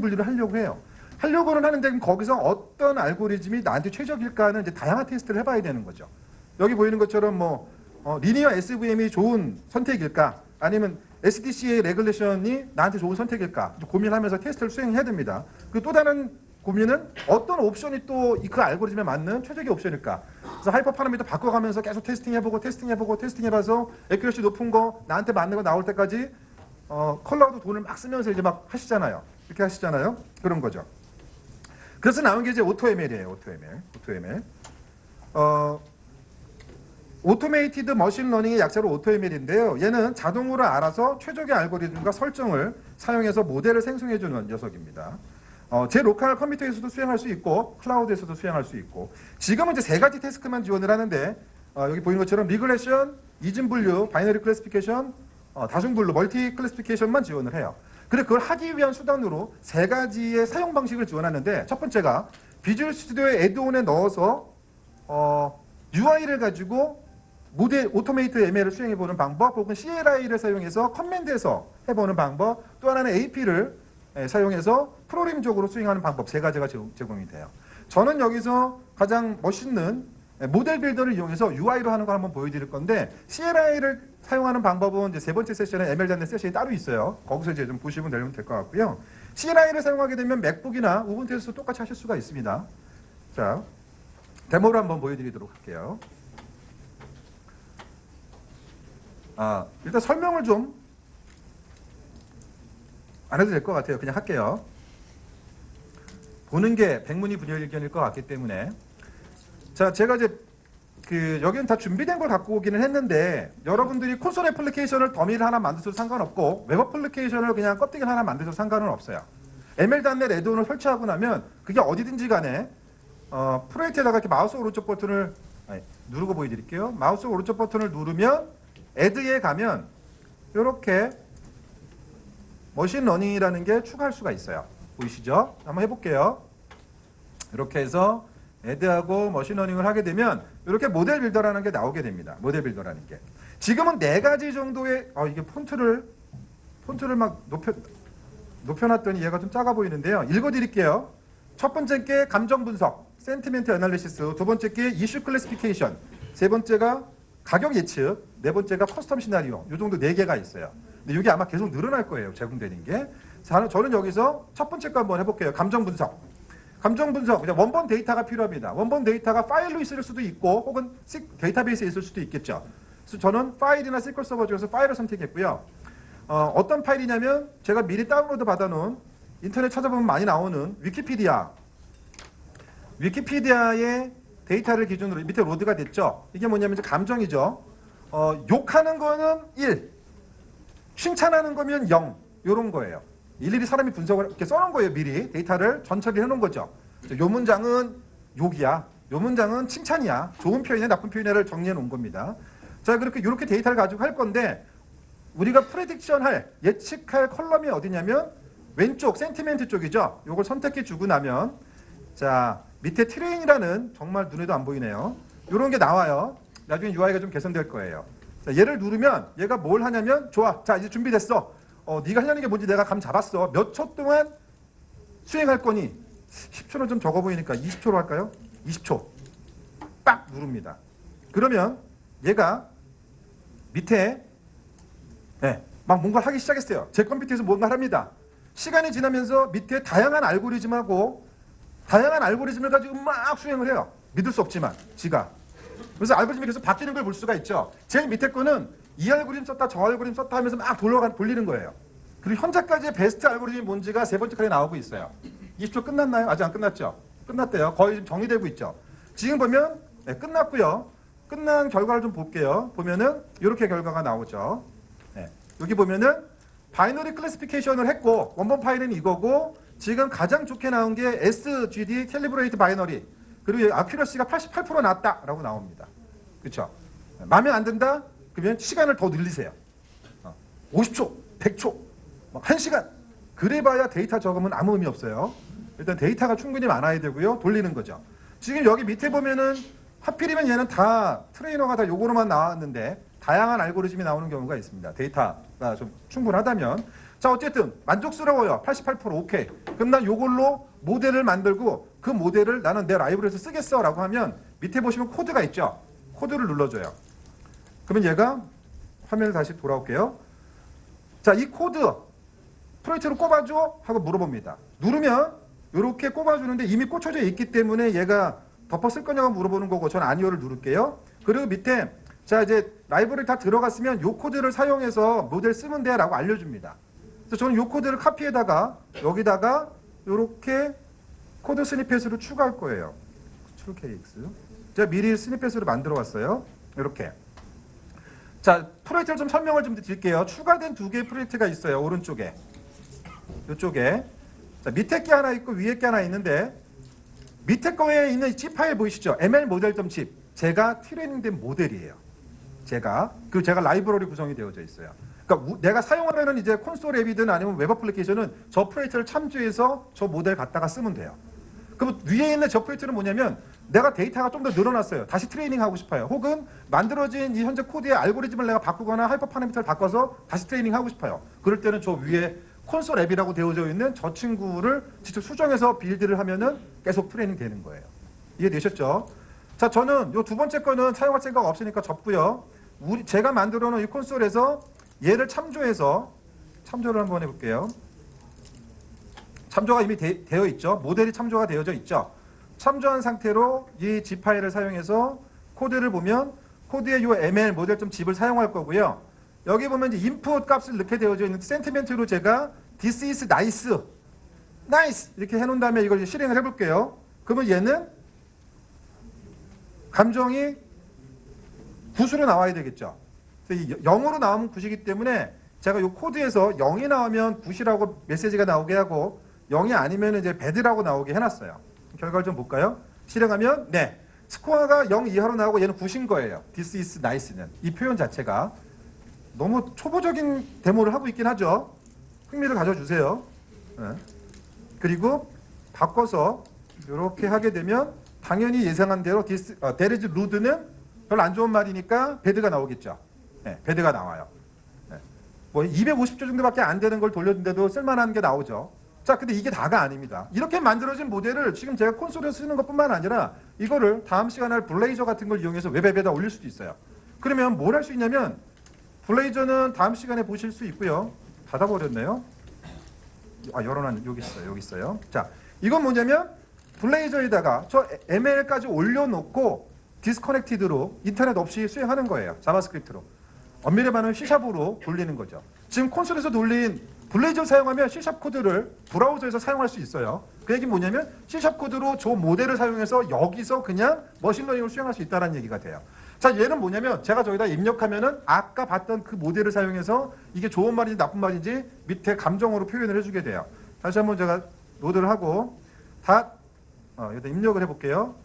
분류를 하려고 해요. 하려고는 하는데 그럼 거기서 어떤 알고리즘이 나한테 최적일까는 이제 다양한 테스트를 해봐야 되는 거죠. 여기 보이는 것처럼 뭐 리니어 SVM이 좋은 선택일까 아니면 SDC의 레귤레이션이 나한테 좋은 선택일까 고민하면서 테스트를 수행해야 됩니다. 그리고 또 다른 고민은 어떤 옵션이 또 그 알고리즘에 맞는 최적의 옵션일까. 그래서 하이퍼 파라미터 바꿔가면서 계속 테스팅해봐서 애큐러시 높은 거 나한테 맞는 거 나올 때까지 컬러도 돈을 막 쓰면서 이제 막 하시잖아요. 이렇게 하시잖아요. 그런 거죠. 그래서 나온 게 이제 오토ML이에요. 오토ML. 오토메이티드 머신러닝의 약자로 오토ML인데요. 얘는 자동으로 알아서 최적의 알고리즘과 설정을 사용해서 모델을 생성해주는 녀석입니다. 제 로컬 컴퓨터에서도 수행할 수 있고 클라우드에서도 수행할 수 있고 지금은 이제 세 가지 태스크만 지원을 하는데 여기 보이는 것처럼 리그레션, 이중 분류, 바이너리 클래시피케이션, 다중 분류, 멀티 클래시피케이션만 지원을 해요. 그래서 그걸 하기 위한 수단으로 세 가지의 사용 방식을 지원하는데 첫 번째가 비주얼 스튜디오의 애드온에 넣어서 UI를 가지고 모델 오토메이트 ML을 수행해보는 방법 혹은 CLI를 사용해서 커맨드에서 해보는 방법 또 하나는 AP를 사용해서 프로그램적으로 수행하는 방법 세 가지가 제공이 돼요. 저는 여기서 가장 멋있는 모델 빌더를 이용해서 UI로 하는 걸 한번 보여드릴 건데 CLI를 사용하는 방법은 이제 세 번째 세션에 ML.NET 세션이 따로 있어요. 거기서 이제 좀 보시면 되면 될 것 같고요. CLI를 사용하게 되면 맥북이나 우분투에서 똑같이 하실 수가 있습니다. 자, 데모를 한번 보여드리도록 할게요. 일단 설명을 좀 안 해도 될 것 같아요. 그냥 할게요. 보는 게 백문이 불여일견일 것 같기 때문에 자, 제가 이제 여기는 다 준비된 걸 갖고 오기는 했는데 여러분들이 콘솔 애플리케이션을 더미를 하나 만드셔도 상관없고 웹 애플리케이션을 그냥 껍데기를 하나 만드셔도 상관은 없어요. ML.NET 애드온을 설치하고 나면 그게 어디든지 간에 프로젝트에다가 이렇게 마우스 오른쪽 버튼을 누르고 보여드릴게요. 마우스 오른쪽 버튼을 누르면 애드에 가면 이렇게 머신러닝이라는 게 추가할 수가 있어요. 보이시죠? 한번 해볼게요. 이렇게 해서 애드하고 머신러닝을 하게 되면 이렇게 모델 빌더라는 게 나오게 됩니다. 모델 빌더라는 게. 지금은 네 가지 정도의 이게 폰트를 막 높여놨더니 얘가 좀 작아 보이는데요. 읽어드릴게요. 첫 번째 게 감정 분석, 센티멘트 애널리시스, 두 번째 게 이슈 클래시피케이션, 세 번째가 가격 예측, 네 번째가 커스텀 시나리오. 이 정도 네 개가 있어요. 근데 이게 아마 계속 늘어날 거예요. 제공되는 게. 저는 여기서 첫 번째 거 한번 해볼게요. 감정 분석. 그냥 원본 데이터가 필요합니다. 원본 데이터가 파일로 있을 수도 있고 혹은 데이터베이스에 있을 수도 있겠죠. 그래서 저는 파일이나 SQL 서버 중에서 파일을 선택했고요. 어떤 파일이냐면 제가 미리 다운로드 받아놓은 인터넷 찾아보면 많이 나오는 위키피디아의 데이터를 기준으로 밑에 로드가 됐죠. 이게 뭐냐면 이제 감정이죠. 욕하는 거는 1, 칭찬하는 거면 0 이런 거예요. 일일이 사람이 분석을 이렇게 써놓은 거예요. 미리 데이터를 전처리 해놓은 거죠. 요 문장은 욕이야. 요 문장은 칭찬이야. 좋은 표현이냐 나쁜 표현이냐를 정리해 놓은 겁니다. 자, 이렇게 데이터를 가지고 할 건데 우리가 프레딕션할 예측할 컬럼이 어디냐면 왼쪽 센티멘트 쪽이죠. 요걸 선택해 주고 나면 자 밑에 트레인이라는 정말 눈에도 안 보이네요. 요런 게 나와요. 나중에 UI가 좀 개선될 거예요. 자, 얘를 누르면 얘가 뭘 하냐면 좋아. 자, 이제 준비됐어. 네가 하려는 게 뭔지 내가 감 잡았어. 몇 초 동안 수행할 거니? 10초는 좀 적어 보이니까 20초로 할까요? 20초. 빡 누릅니다. 그러면 얘가 밑에 막 뭔가를 하기 시작했어요. 제 컴퓨터에서 뭔가를 합니다. 시간이 지나면서 밑에 다양한 알고리즘을 가지고 막 수행을 해요. 믿을 수 없지만 지가. 그래서 알고리즘이 계속 바뀌는 걸 볼 수가 있죠. 제일 밑에 거는 이 알고리즘 썼다 저 알고리즘 썼다 하면서 막 돌리는 거예요. 그리고 현재까지의 베스트 알고리즘이 뭔지가 세 번째 칸에 나오고 있어요. 20초 끝났나요? 아직 안 끝났죠? 끝났대요. 거의 지금 정리되고 있죠. 지금 보면 네, 끝났고요. 끝난 결과를 좀 볼게요. 보면은 이렇게 결과가 나오죠. 네, 여기 보면은 바이너리 클래시피케이션을 했고 원본 파일은 이거고 지금 가장 좋게 나온 게 SGD 캘리브레이트 바이너리 그리고 아큐러시가 88% 났다라고 나옵니다. 그렇죠? 마음에 안 든다? 그러면 시간을 더 늘리세요. 50초, 100초, 1시간. 그래봐야 데이터 적으면 아무 의미 없어요. 일단 데이터가 충분히 많아야 되고요. 돌리는 거죠. 지금 여기 밑에 보면은 하필이면 얘는 다 트레이너가 다 요거로만 나왔는데 다양한 알고리즘이 나오는 경우가 있습니다. 데이터가 좀 충분하다면. 자, 어쨌든 만족스러워요. 88% 오케이. 그럼 난 요걸로 모델을 만들고 그 모델을 나는 내 라이브러리에서 쓰겠어 라고 하면 밑에 보시면 코드가 있죠. 코드를 눌러줘요. 그러면 얘가 화면을 다시 돌아올게요. 자, 이 코드 프로젝트로 꼽아줘 하고 물어봅니다. 누르면 이렇게 꼽아주는데 이미 꽂혀져 있기 때문에 얘가 덮어 쓸 거냐고 물어보는 거고 전 아니오를 누를게요. 그리고 밑에 자 이제 라이브러리 다 들어갔으면 이 코드를 사용해서 모델 쓰면 돼 라고 알려줍니다. 그래서 저는 이 코드를 카피에다가 여기다가 이렇게 코드 스니펫으로 추가할 거예요. TrueKX. 제가 미리 스니펫으로 만들어 왔어요. 이렇게. 자, 프로젝트를 좀 설명을 좀 드릴게요. 추가된 두 개의 프로젝트가 있어요. 오른쪽에. 이쪽에. 자, 밑에 게 하나 있고 위에 게 하나 있는데 밑에 거에 있는 이 zip 파일 보이시죠? mlmodel.zip. 제가 트레이닝된 모델이에요. 그리고 제가 라이브러리 구성이 되어져 있어요. 그러니까 내가 사용하면은 이제 콘솔 앱이든 아니면 웹 애플리케이션은 저 프로젝트를 참조해서 저 모델 갖다가 쓰면 돼요. 그럼 위에 있는 저 프로젝트는 뭐냐면 내가 데이터가 좀 더 늘어났어요. 다시 트레이닝 하고 싶어요. 혹은 만들어진 이 현재 코드의 알고리즘을 내가 바꾸거나 하이퍼 파라미터를 바꿔서 다시 트레이닝 하고 싶어요. 그럴 때는 저 위에 콘솔 앱이라고 되어져 있는 저 친구를 직접 수정해서 빌드를 하면은 계속 트레이닝 되는 거예요. 이해되셨죠? 자, 저는 요 두 번째 거는 사용할 생각 없으니까 접고요. 제가 만들어 놓은 이 콘솔에서 얘를 참조를 한번 해볼게요. 참조가 이미 되어 있죠. 모델이 참조가 되어져 있죠. 참조한 상태로 이 zip 파일을 사용해서 코드를 보면 코드의 이 ml 모델.zip을 사용할 거고요. 여기 보면 이제 인풋 값을 넣게 되어져 있는 센티멘트로 제가 this is nice 이렇게 해놓은 다음에 이걸 이제 실행을 해볼게요. 그러면 얘는 감정이 9수로 나와야 되겠죠. 0으로 나오면 9이기 때문에 제가 이 코드에서 0이 나오면 9이라고 메시지가 나오게 하고 0이 아니면 이제 bad라고 나오게 해놨어요. 결과를 좀 볼까요? 실행하면 네, 스코어가 0 이하로 나오고 얘는 9인 거예요. This is nice는 이 표현 자체가 너무 초보적인 데모를 하고 있긴 하죠. 흥미를 가져주세요. 네. 그리고 바꿔서 이렇게 하게 되면 당연히 예상한 대로 there is rude는 별로 안 좋은 말이니까 bad가 나오겠죠. 네, bad가 나와요. 네. 뭐 250조 정도밖에 안 되는 걸 돌렸는데도 쓸만한 게 나오죠. 자, 근데 이게 다가 아닙니다. 이렇게 만들어진 모델을 지금 제가 콘솔에서 쓰는 것뿐만 아니라 이거를 다음 시간에 할 블레이저 같은 걸 이용해서 웹앱에다 올릴 수도 있어요. 그러면 뭘 할 수 있냐면 블레이저는 다음 시간에 보실 수 있고요. 닫아버렸네요. 열어놨 여기 있어요. 자, 이건 뭐냐면 블레이저에다가 저 ML까지 올려놓고 디스커넥티드로 인터넷 없이 수행하는 거예요. 자바스크립트로. 엄밀히 말하면 C샵으로 돌리는 거죠. 지금 콘솔에서 돌린 블레이저 사용하면 C샵 코드를 브라우저에서 사용할 수 있어요. 그 얘기는 뭐냐면 C샵 코드로 저 모델을 사용해서 여기서 그냥 머신러닝을 수행할 수 있다는 얘기가 돼요. 자, 얘는 뭐냐면 제가 저기다 입력하면은 아까 봤던 그 모델을 사용해서 이게 좋은 말인지 나쁜 말인지 밑에 감정으로 표현을 해주게 돼요. 다시 한번 제가 로드를 하고 여기다 입력을 해볼게요.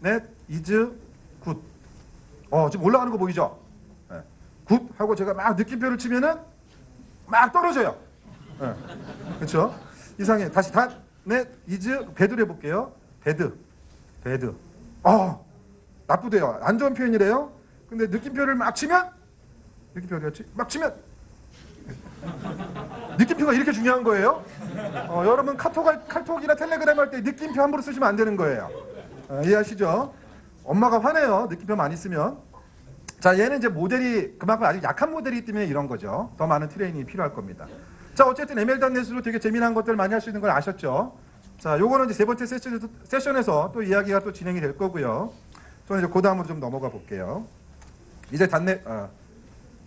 .net is good. 지금 올라가는 거 보이죠? 네. good 하고 제가 막 느낌표를 치면은 막 떨어져요. 네. 그렇죠? 이상해. 다시 .net is bad를 해볼게요. bad. 나쁘대요. 안 좋은 표현이래요. 근데 느낌표를 막 치면 막 치면 느낌표가 이렇게 중요한 거예요. 여러분 카톡이나 텔레그램 할 때 느낌표 함부로 쓰시면 안 되는 거예요. 이해하시죠? 엄마가 화내요. 느낌표 많이 쓰면. 자, 얘는 이제 모델이 그만큼 아주 약한 모델이기 때문에 이런 거죠. 더 많은 트레이닝이 필요할 겁니다. 자, 어쨌든 ML.net으로 되게 재미난 것들 많이 할 수 있는 걸 아셨죠? 자, 요거는 이제 세 번째 세션에서 또 이야기가 또 진행이 될 거고요. 저는 이제 그 다음으로 좀 넘어가 볼게요. 이제 단넷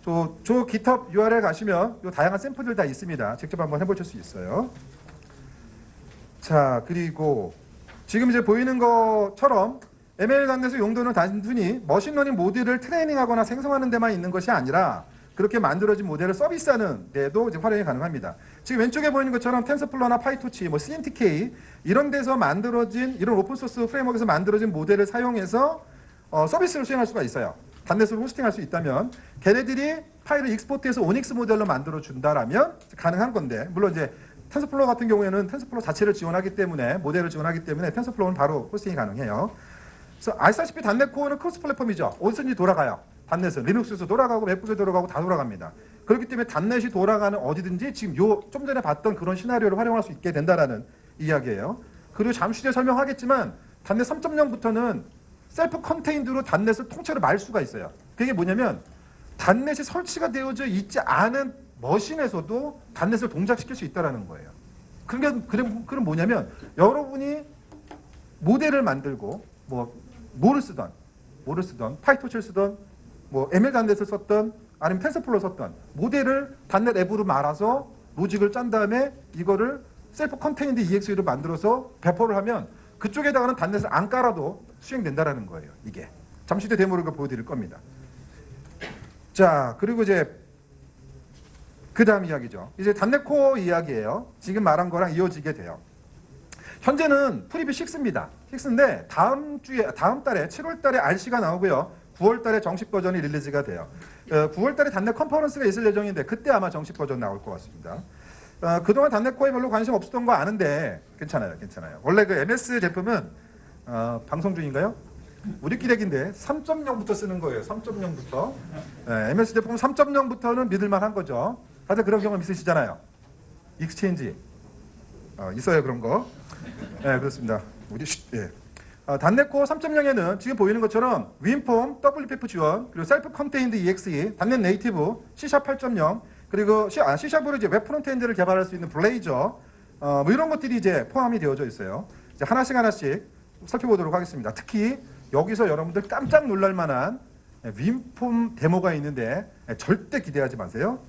저 GitHub URL 가시면 요 다양한 샘플들 다 있습니다. 직접 한번 해보실 수 있어요. 자, 그리고 지금 이제 보이는 것처럼 ML.NET의 용도는 단순히 머신러닝 모델을 트레이닝하거나 생성하는 데만 있는 것이 아니라 그렇게 만들어진 모델을 서비스하는 데도 이제 활용이 가능합니다. 지금 왼쪽에 보이는 것처럼 텐서플로나 파이토치, 뭐 CNTK 이런 데서 만들어진 이런 오픈소스 프레임워크에서 만들어진 모델을 사용해서 서비스를 수행할 수가 있어요. 단넷으로 호스팅할 수 있다면 걔네들이 파일을 익스포트해서 오닉스 모델로 만들어 준다라면 가능한 건데, 물론 이제 텐서플로우 같은 경우에는 텐서플로우 자체를 지원하기 때문에 모델을 지원하기 때문에 텐서플로우는 바로 호스팅이 가능해요. 그래서 아시다시피 단넷 코어는 크로스 플랫폼이죠. 어디서든지 돌아가요. 단넷은 리눅스에서 돌아가고 맥북에 돌아가고 다 돌아갑니다. 그렇기 때문에 단넷이 돌아가는 어디든지 지금 좀 전에 봤던 그런 시나리오를 활용할 수 있게 된다라는 이야기예요. 그리고 잠시 뒤에 설명하겠지만 단넷 3.0부터는 셀프 컨테인드로 단넷을 통째로 말 수가 있어요. 그게 뭐냐면 단넷이 설치가 되어져 있지 않은 머신에서도 단넷을 동작시킬 수 있다는 거예요. 그럼 뭐냐면 여러분이 모델을 만들고 뭐를 쓰던 파이토치를 쓰던 뭐 ML.NET을 썼던 아니면 텐서플로우 썼던 모델을 단넷 앱으로 말아서 로직을 짠 다음에 이거를 셀프 컨테인드 EXE로 만들어서 배포를 하면 그쪽에다가는 단넷을 안 깔아도 수행된다라는 거예요. 이게 잠시 뒤에 데모를 보여드릴 겁니다. 자, 그리고 이제 그 다음 이야기죠. 이제 단넷 코어 이야기예요. 지금 말한 거랑 이어지게 돼요. 현재는 프리뷰 6입니다. 6인데 다음 달에 7월 달에 RC가 나오고요. 9월 달에 정식 버전이 릴리즈가 돼요. 9월 달에 단넷 컨퍼런스가 있을 예정인데 그때 아마 정식 버전 나올 것 같습니다. 그동안 단넷 코어에 별로 관심 없었던 거 아는데 괜찮아요. 원래 그 MS 제품은 방송 중인가요? 우리끼리 얘기인데 3.0부터 쓰는 거예요. 3.0부터. MS 제품 3.0부터는 믿을만한 거죠. 다들 그런 경험 있으시잖아요. 익스체인지 있어요, 그런 거. 네, 그렇습니다. 단넷 코어 3.0에는 지금 보이는 것처럼 윈폼, WPF 지원, 그리고 셀프 컨테인드 EXE, 단넷 네이티브, C# 8.0, 그리고 C#으로 이제 웹 프론트엔드를 개발할 수 있는 블레이저, 뭐 이런 것들이 이제 포함이 되어져 있어요. 이제 하나씩 살펴보도록 하겠습니다. 특히 여기서 여러분들 깜짝 놀랄 만한 윈폼 데모가 있는데 절대 기대하지 마세요.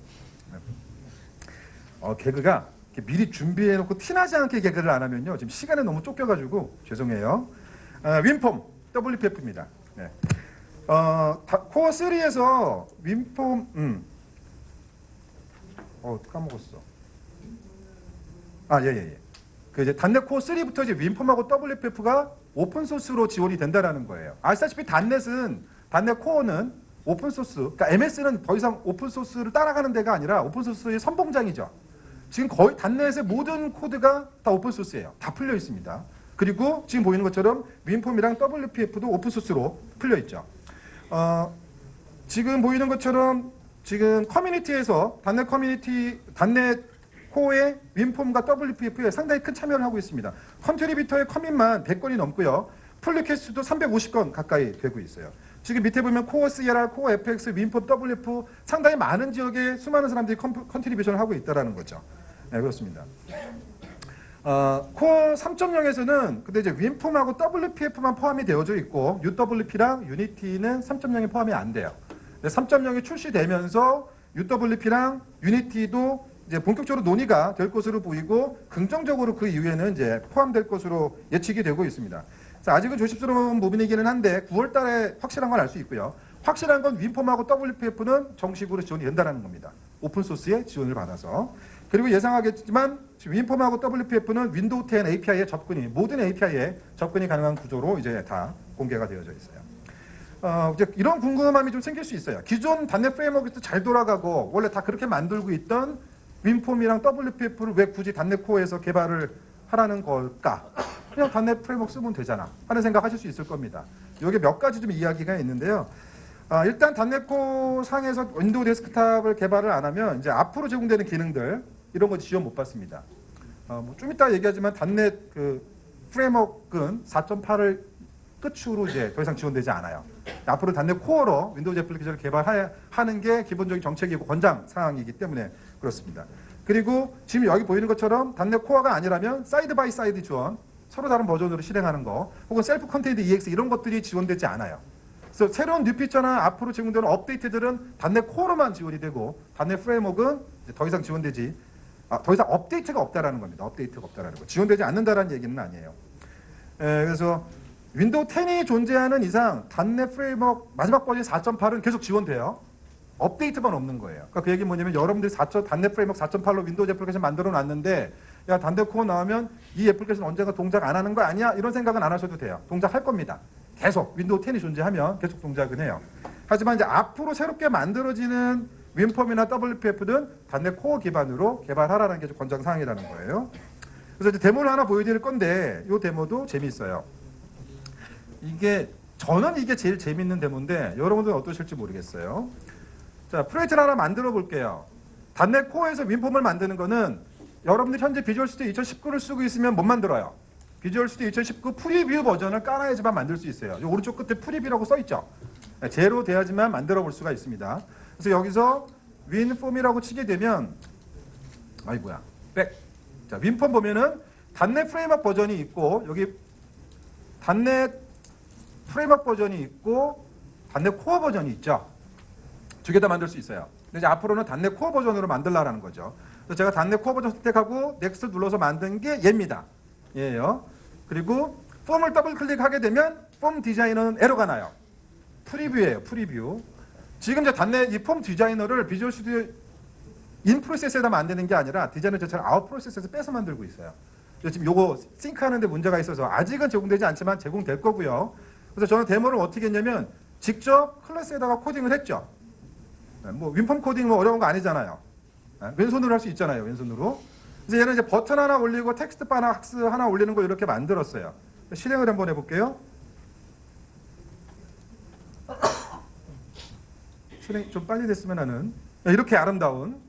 개그가 미리 준비해놓고 티나지 않게 개그를 안 하면요. 지금 시간에 너무 쫓겨가지고 죄송해요. 윈폼 WPF입니다. 네. 코어 3에서 윈폼 까먹었어. 예. 그 이제 단넷 코어 3부터 이제 윈폼하고 WPF가 오픈 소스로 지원이 된다라는 거예요. 아시다시피 단넷 코어는 오픈 소스, 그러니까 MS는 더 이상 오픈 소스를 따라가는 데가 아니라 오픈 소스의 선봉장이죠. 지금 거의 단넷의 모든 코드가 다 오픈 소스예요. 다 풀려 있습니다. 그리고 지금 보이는 것처럼 윈폼이랑 WPF도 오픈 소스로 풀려 있죠. 지금 보이는 것처럼 지금 커뮤니티에서 단넷 코어의 윈폼과 WPF에 상당히 큰 참여를 하고 있습니다. 컨트리뷰터의 커밋만 100건이 넘고요. 풀 리퀘스트도 350건 가까이 되고 있어요. 지금 밑에 보면 코어 CLR, 코어 FX, 윈폼, WF 상당히 많은 지역에 수많은 사람들이 컨트리뷰션을 하고 있다는 거죠. 네, 그렇습니다. 코어 3.0에서는 근데 이제 윈폼하고 WPF만 포함이 되어져 있고 UWP랑 유니티는 3.0에 포함이 안 돼요. 3.0이 출시되면서 UWP랑 유니티도 이제 본격적으로 논의가 될 것으로 보이고 긍정적으로 그 이후에는 이제 포함될 것으로 예측이 되고 있습니다. 자, 아직은 조심스러운 부분이기는 한데 9월 달에 확실한 건 알 수 있고요. 확실한 건 윈폼하고 WPF는 정식으로 지원이 된다는 겁니다. 오픈소스의 지원을 받아서. 그리고 예상하겠지만 윈폼하고 WPF는 윈도우 10 API의 접근이 모든 API에 접근이 가능한 구조로 이제 다 공개가 되어져 있어요. 이제 이런 궁금함이 좀 생길 수 있어요. 기존 단넷 프레임워크도 잘 돌아가고 원래 다 그렇게 만들고 있던 윈폼이랑 WPF를 왜 굳이 단넷 코어에서 개발을 하라는 걸까? 그냥 단넷 프레임워크 쓰면 되잖아 하는 생각하실 수 있을 겁니다. 여기 몇 가지 좀 이야기가 있는데요. 일단 단넷 코어 상에서 윈도우 데스크탑을 개발을 안 하면 이제 앞으로 제공되는 기능들 이런 거 지원 못 받습니다. 좀 이따 얘기하지만 단넷 그 프레임워크는 4.8을 끝으로 이제 더 이상 지원되지 않아요. 앞으로 단넷 코어로 윈도우 애플리케이션을 개발하는 게 기본적인 정책이고 권장 사항이기 때문에 그렇습니다. 그리고 지금 여기 보이는 것처럼 단넷 코어가 아니라면 사이드 바이 사이드 지원, 서로 다른 버전으로 실행하는 거, 혹은 셀프 컨테인드 EX 이런 것들이 지원되지 않아요. 그래서 새로운 뉴 피처나 앞으로 제공되는 업데이트들은 단넷 코어로만 지원이 되고 단넷 프레임워크는 이제 더 이상 지원되지, 더 이상 업데이트가 없다라는 겁니다. 업데이트가 없다라는 거. 지원되지 않는다라는 얘기는 아니에요. 그래서 윈도우 10이 존재하는 이상 단넷 프레임워크 마지막 버전 4.8은 계속 지원돼요. 업데이트만 없는 거예요. 그러니까 그 얘기는 뭐냐면 여러분들이 단넷 프레임워크 4.8로 윈도우 애플리케이션 만들어 놨는데 야 단넷 코어 나오면 이 애플리케이션 언젠가 동작 안 하는 거 아니야? 이런 생각은 안 하셔도 돼요. 동작할 겁니다. 계속 윈도우 10이 존재하면 계속 동작은 해요. 하지만 이제 앞으로 새롭게 만들어지는 윈펌이나 WPF는 단넷 코어 기반으로 개발하라는 게 좀 권장 사항이라는 거예요. 그래서 이제 데모를 하나 보여드릴 건데 이 데모도 재미있어요. 저는 이게 제일 재밌는 데모인데 여러분들은 어떠실지 모르겠어요. 자, 프로젝트를 하나 만들어 볼게요. 단넷 코어에서 윈폼을 만드는 거는 여러분들 현재 비주얼 스튜디오 2019를 쓰고 있으면 못 만들어요. 비주얼 스튜디오 2019 프리뷰 버전을 깔아야지만 만들 수 있어요. 이 오른쪽 끝에 프리뷰라고 써 있죠. 제로 돼야지만 만들어 볼 수가 있습니다. 그래서 여기서 윈폼이라고 치게 되면 자, 윈폼 보면은 단넷 프레임워크 버전이 있고 여기 단넷 프레임워크 버전이 있고 단넷 코어 버전이 있죠. 두 개 다 만들 수 있어요. 근데 이제 앞으로는 단넷 코어 버전으로 만들라는 거죠. 그래서 제가 단넷 코어 버전 선택하고 넥스트 눌러서 만든 게 얘입니다. 얘예요. 그리고 폼을 더블 클릭하게 되면 폼 디자이너는 에러가 나요. 프리뷰예요. 프리뷰. 지금 이제 단넷 이 폼 디자이너를 비주얼 스튜디오 인 프로세스에다 만드는 게 아니라 디자이너 자체를 아웃 프로세스에서 빼서 만들고 있어요. 지금 요거 싱크하는데 문제가 있어서 아직은 제공되지 않지만 제공될 거고요. 그래서 저는 데모를 어떻게 했냐면 직접 클래스에다가 코딩을 했죠. 뭐 윈폼 코딩 뭐 어려운 거 아니잖아요. 왼손으로 할 수 있잖아요. 왼손으로. 그래서 얘는 이제 버튼 하나 올리고 텍스트 박스 하나 올리는 거 이렇게 만들었어요. 실행을 한번 해볼게요. 실행 좀 빨리 됐으면 하는 이렇게 아름다운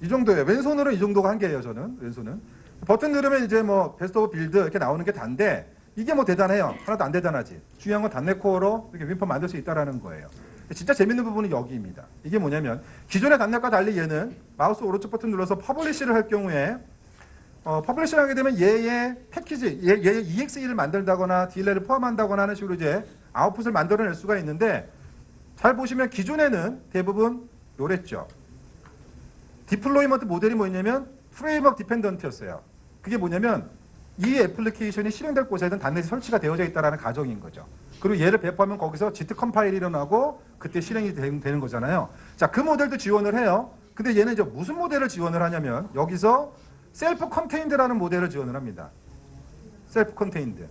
이 정도예요. 왼손으로 이 정도가 한계예요. 저는 왼손은 버튼 누르면 이제 뭐 베스트 오브 빌드 이렇게 나오는 게 단데 이게 뭐 대단해요. 하나도 안 대단하지. 중요한 건 단넷 코어로 이렇게 윈폼 만들 수 있다라는 거예요. 진짜 재밌는 부분은 여기입니다. 이게 뭐냐면 기존의 단넷과 달리 얘는 마우스 오른쪽 버튼 눌러서 퍼블리시를 할 경우에 퍼블리시를 하게 되면 얘의 패키지, 얘의 EXE를 만든다거나 딜레이를 포함한다거나 하는 식으로 이제 아웃풋을 만들어낼 수가 있는데 잘 보시면 기존에는 대부분 요랬죠. 디플로이먼트 모델이 뭐였냐면 프레임워크 디펜던트였어요. 그게 뭐냐면 이 애플리케이션이 실행될 곳에는 단넷이 설치가 되어져 있다는 가정인 거죠. 그리고 얘를 배포하면 거기서 지트 컴파일이 일어나고 그때 실행이 되는 거잖아요. 자, 그 모델도 지원을 해요. 근데 얘는 이제 무슨 모델을 지원을 하냐면 여기서 셀프 컨테인드라는 모델을 지원을 합니다. 셀프 컨테인드.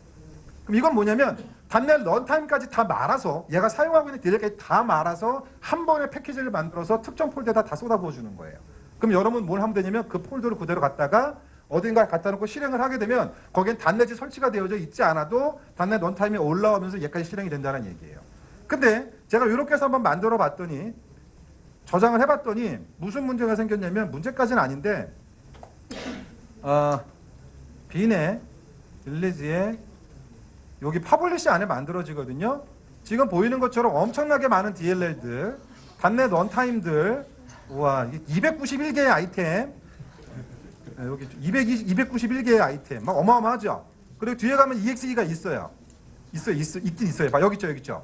그럼 이건 뭐냐면 단넷 런타임까지 다 말아서 얘가 사용하고 있는 딜레이까지 다 말아서 한 번에 패키지를 만들어서 특정 폴더에다 다 쏟아부어 주는 거예요. 그럼 여러분 뭘 하면 되냐면 그 폴더를 그대로 갖다가 어딘가에 갖다 놓고 실행을 하게 되면 거기엔 단넷이 설치가 되어져 있지 않아도 단넷 런타임이 올라오면서 얘까지 실행이 된다는 얘기예요. 근데 제가 이렇게 해서 한번 만들어 봤더니 저장을 해봤더니 무슨 문제가 생겼냐면 문제까지는 아닌데 빈의 릴리즈에 여기 퍼블리시 안에 만들어지거든요. 지금 보이는 것처럼 엄청나게 많은 DLL들 단넷 런타임들 우와 291개의 아이템 여기 291개의 아이템 막 어마어마하죠. 그리고 뒤에 가면 EXE가 있어요. 있긴 있어요. 봐, 여기 있죠.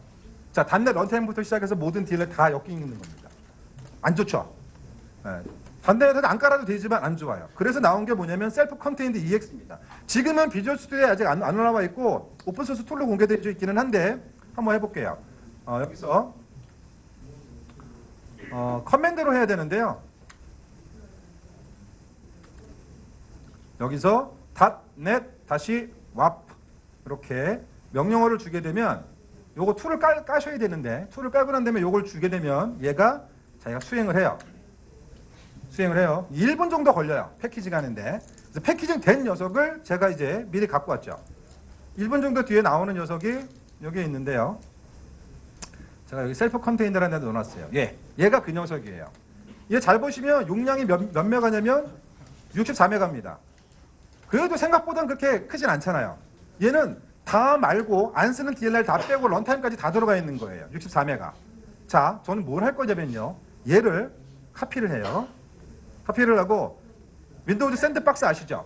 자, 단넷 런타임부터 시작해서 모든 딜을 다 엮여 있는 겁니다. 안 좋죠. 단넷은 안 깔아도 되지만 안 좋아요. 그래서 나온 게 뭐냐면 셀프 컨테인드 EX입니다. 지금은 비주얼 스튜디오에 아직 안 올라와 있고 오픈소스 툴로 공개되어 있기는 한데 한번 해볼게요. 여기서 커맨드로 해야 되는데요. 여기서 .net-wap 이렇게 명령어를 주게 되면 요거 툴을 까셔야 되는데 툴을 깔고 난 다음에 요걸 주게 되면 얘가 자기가 수행을 해요. 1분 정도 걸려요. 패키지 가는데. 그래서 패키징 된 녀석을 제가 이제 미리 갖고 왔죠. 1분 정도 뒤에 나오는 녀석이 여기에 있는데요. 제가 여기 셀프 컨테이너라는 데 넣어놨어요. 얘가 그 녀석이에요. 얘 잘 보시면 용량이 몇 메가냐면 64메가입니다. 그래도 생각보다는 그렇게 크진 않잖아요. 얘는 다 말고 안 쓰는 DLL 다 빼고 런타임까지 다 들어가 있는 거예요. 64메가. 자, 저는 뭘 할 거냐면요. 얘를 카피를 해요. 카피를 하고 윈도우즈 샌드박스 아시죠?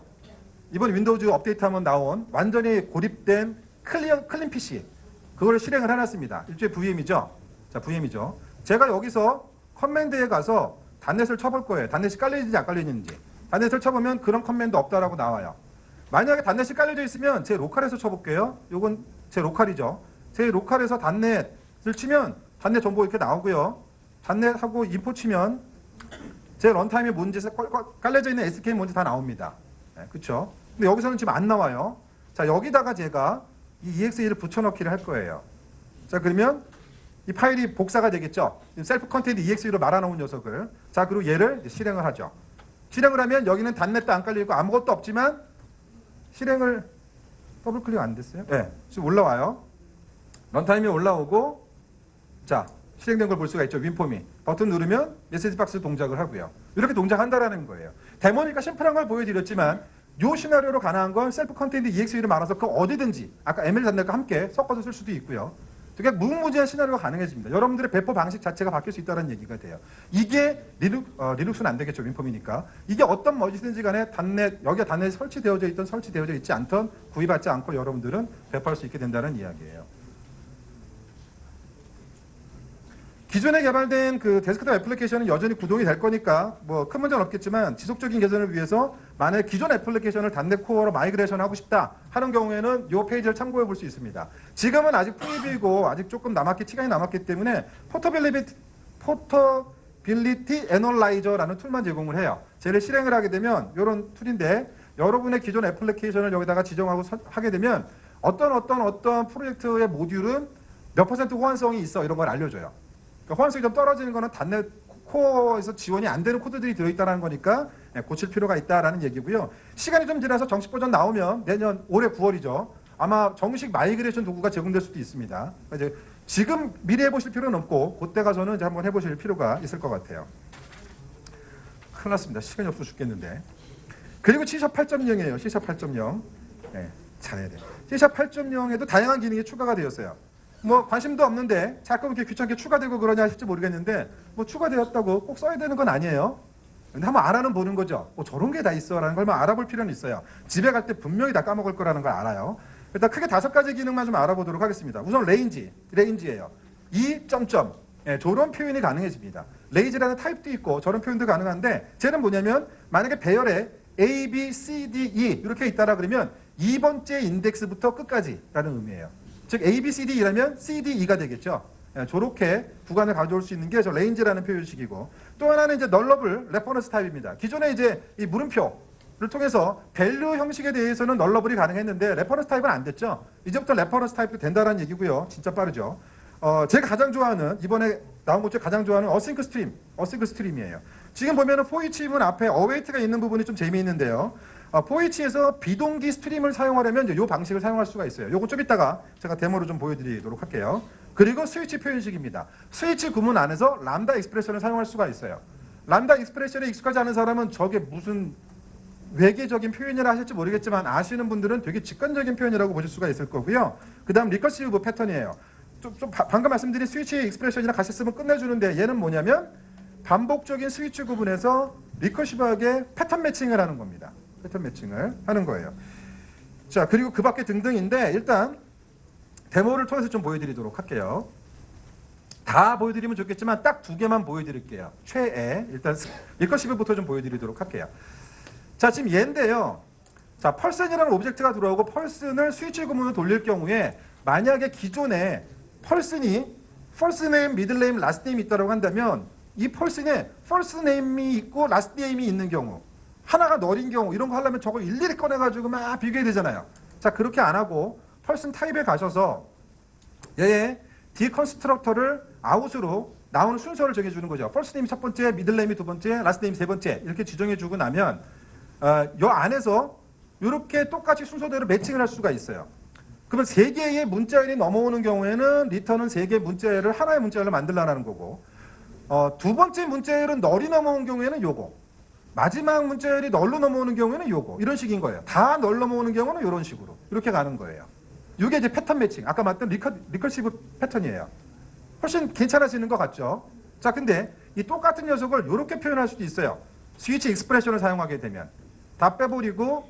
이번 윈도우즈 업데이트하면 나온 완전히 고립된 클린 PC 그걸 실행을 해놨습니다. 일종의 VM이죠. 자, VM이죠. 제가 여기서 커맨드에 가서 단넷을 쳐볼 거예요. 단넷이 깔려있는지 안 깔려있는지. 단넷을 쳐보면 그런 커맨드 없다라고 나와요. 만약에 단넷이 깔려져 있으면 제 로컬에서 쳐볼게요. 요건 제 로컬이죠. 제 로컬에서 단넷을 치면 단넷 정보 이렇게 나오고요. 단넷하고 인포 치면 제 런타임이 뭔지 깔려져 있는 SK 뭔지 다 나옵니다. 네, 그렇죠? 근데 여기서는 지금 안 나와요. 자, 여기다가 제가 이 EXE를 붙여넣기를 할 거예요. 자, 그러면 이 파일이 복사가 되겠죠? 셀프 컨테인트 EXE로 말아놓은 녀석을. 자, 그리고 얘를 실행을 하죠. 실행을 하면 여기는 단넷도 안 깔려있고 아무것도 없지만 실행을 더블 클릭 안 됐어요? 네, 지금 올라와요. 런타임이 올라오고 자, 실행된 걸 볼 수가 있죠. 윈폼이. 버튼 누르면 메시지 박스 동작을 하고요. 이렇게 동작한다라는 거예요. 데모니까 심플한 걸 보여드렸지만 요 시나리오로 가능한 건 셀프 컨테인트 EXE를 말아서 그 어디든지 아까 ML 단넷과 함께 섞어서 쓸 수도 있고요. 되게 무궁무진한 시나리오가 가능해집니다. 여러분들의 배포 방식 자체가 바뀔 수 있다는 얘기가 돼요. 이게 리눅스는 안 되겠죠. 윈폼이니까. 이게 어떤 머지든지 간에 단넷, 여기에 단넷이 설치되어져 있던 설치되어져 있지 않던 구입받지 않고 여러분들은 배포할 수 있게 된다는 이야기예요. 기존에 개발된 그 데스크톱 애플리케이션은 여전히 구동이 될 거니까 뭐 큰 문제는 없겠지만 지속적인 개선을 위해서 만약 기존 애플리케이션을 단넷 코어로 마이그레이션 하고 싶다 하는 경우에는 이 페이지를 참고해 볼 수 있습니다. 지금은 아직 프리뷰이고 아직 조금 시간이 남았기 때문에 포터빌리티 애널라이저라는 툴만 제공을 해요. 쟤를 실행을 하게 되면 이런 툴인데 여러분의 기존 애플리케이션을 여기다가 지정하고 하게 되면 어떤 프로젝트의 모듈은 몇 % 호환성이 있어 이런 걸 알려줘요. 호환성이 좀 떨어지는 거는 단넷 코어에서 지원이 안 되는 코드들이 들어있다는 거니까 고칠 필요가 있다라는 얘기고요. 시간이 좀 지나서 정식 버전 나오면 내년 올해 9월이죠. 아마 정식 마이그레이션 도구가 제공될 수도 있습니다. 이제 지금 미리 해보실 필요는 없고 그때 가서는 이제 한번 해보실 필요가 있을 것 같아요. 큰일 났습니다. 시간이 없어 죽겠는데. 그리고 C샵 8.0이에요. C샵 8.0. 네, 잘해야 돼요. C샵 8.0에도 다양한 기능이 추가가 되었어요. 뭐 관심도 없는데 자꾸 이렇게 귀찮게 추가되고 그러냐 하실지 모르겠는데 뭐 추가되었다고 꼭 써야 되는 건 아니에요. 근데 한번 알아는 보는 거죠. 저런 게 다 있어라는 걸 알아볼 필요는 있어요. 집에 갈 때 분명히 다 까먹을 거라는 걸 알아요. 일단 크게 5가지 기능만 좀 알아보도록 하겠습니다. 우선 레인지예요. 점점. 저런 표현이 가능해집니다. 레인지라는 타입도 있고 저런 표현도 가능한데 쟤는 뭐냐면 만약에 배열에 A, B, C, D, E 이렇게 있다라 그러면 2번째 인덱스부터 끝까지라는 의미예요. 즉 A, B, C, D 이라면 C, D, E가 되겠죠. 저렇게 구간을 가져올 수 있는 게 저 레인지라는 표현식이고 또 하나는 이제 널러블 레퍼런스 타입입니다. 기존에 이제 이 물음표를 통해서 밸류 형식에 대해서는 널러블이 가능했는데 레퍼런스 타입은 안 됐죠. 이제부터 레퍼런스 타입도 된다는 얘기고요. 진짜 빠르죠. 제가 가장 좋아하는 이번에 나온 것 중에 가장 좋아하는 어싱크 스트림이에요. 지금 보면은 포이치문 앞에 어웨이트가 있는 부분이 좀 재미있는데요. 포이치에서 비동기 스트림을 사용하려면 이 방식을 사용할 수가 있어요. 요거 좀 이따가 제가 데모로 좀 보여드리도록 할게요. 그리고 스위치 표현식입니다. 스위치 구문 안에서 람다 익스프레션을 사용할 수가 있어요. 람다 익스프레션에 익숙하지 않은 사람은 저게 무슨 외계적인 표현이라 하실지 모르겠지만 아시는 분들은 되게 직관적인 표현이라고 보실 수가 있을 거고요. 그 다음 리커시브 패턴이에요. 방금 말씀드린 스위치 익스프레션이랑 같이 쓰면 끝내주는데 얘는 뭐냐면 반복적인 스위치 구분에서 리커시브하게 패턴 매칭을 하는 겁니다. 패턴 매칭을 하는 거예요. 자, 그리고 그 밖에 등등인데 일단 데모를 통해서 좀 보여드리도록 할게요. 다 보여드리면 좋겠지만 딱 2개만 보여드릴게요. 최애. 일단 리커시브부터 좀 보여드리도록 할게요. 자, 지금 얘인데요. 자, 펄슨이라는 오브젝트가 들어오고 펄슨을 스위치 구문으로 돌릴 경우에 만약에 기존에 펄슨이 first name, middle name, last name이 있다고 한다면 이 펄슨에 first name이 있고 last name이 있는 경우 하나가 널인 경우 이런 거 하려면 저걸 일일이 꺼내가지고 막 비교해야 되잖아요. 자, 그렇게 안 하고 펄슨 타입에 가셔서 얘의 디컨스트럭터를 아웃으로 나오는 순서를 정해주는 거죠. first name이 첫 번째, middle name이 두 번째, last name이 세 번째 이렇게 지정해주고 나면 이 안에서 이렇게 똑같이 순서대로 매칭을 할 수가 있어요. 그러면 3개의 문자열이 넘어오는 경우에는 리턴은 3개의 문자열을 하나의 문자열로 만들라는 거고 두 번째 문자열은 널이 넘어온 경우에는 요거 마지막 문자열이 널로 넘어오는 경우에는 요거 이런 식인 거예요. 다 널 넘어오는 경우는 이런 식으로 이렇게 가는 거예요. 이게 이제 패턴 매칭 아까 말했던 리커시브 패턴이에요. 훨씬 괜찮아지는 것 같죠? 자, 근데 이 똑같은 녀석을 이렇게 표현할 수도 있어요. 스위치 익스프레션을 사용하게 되면 다 빼버리고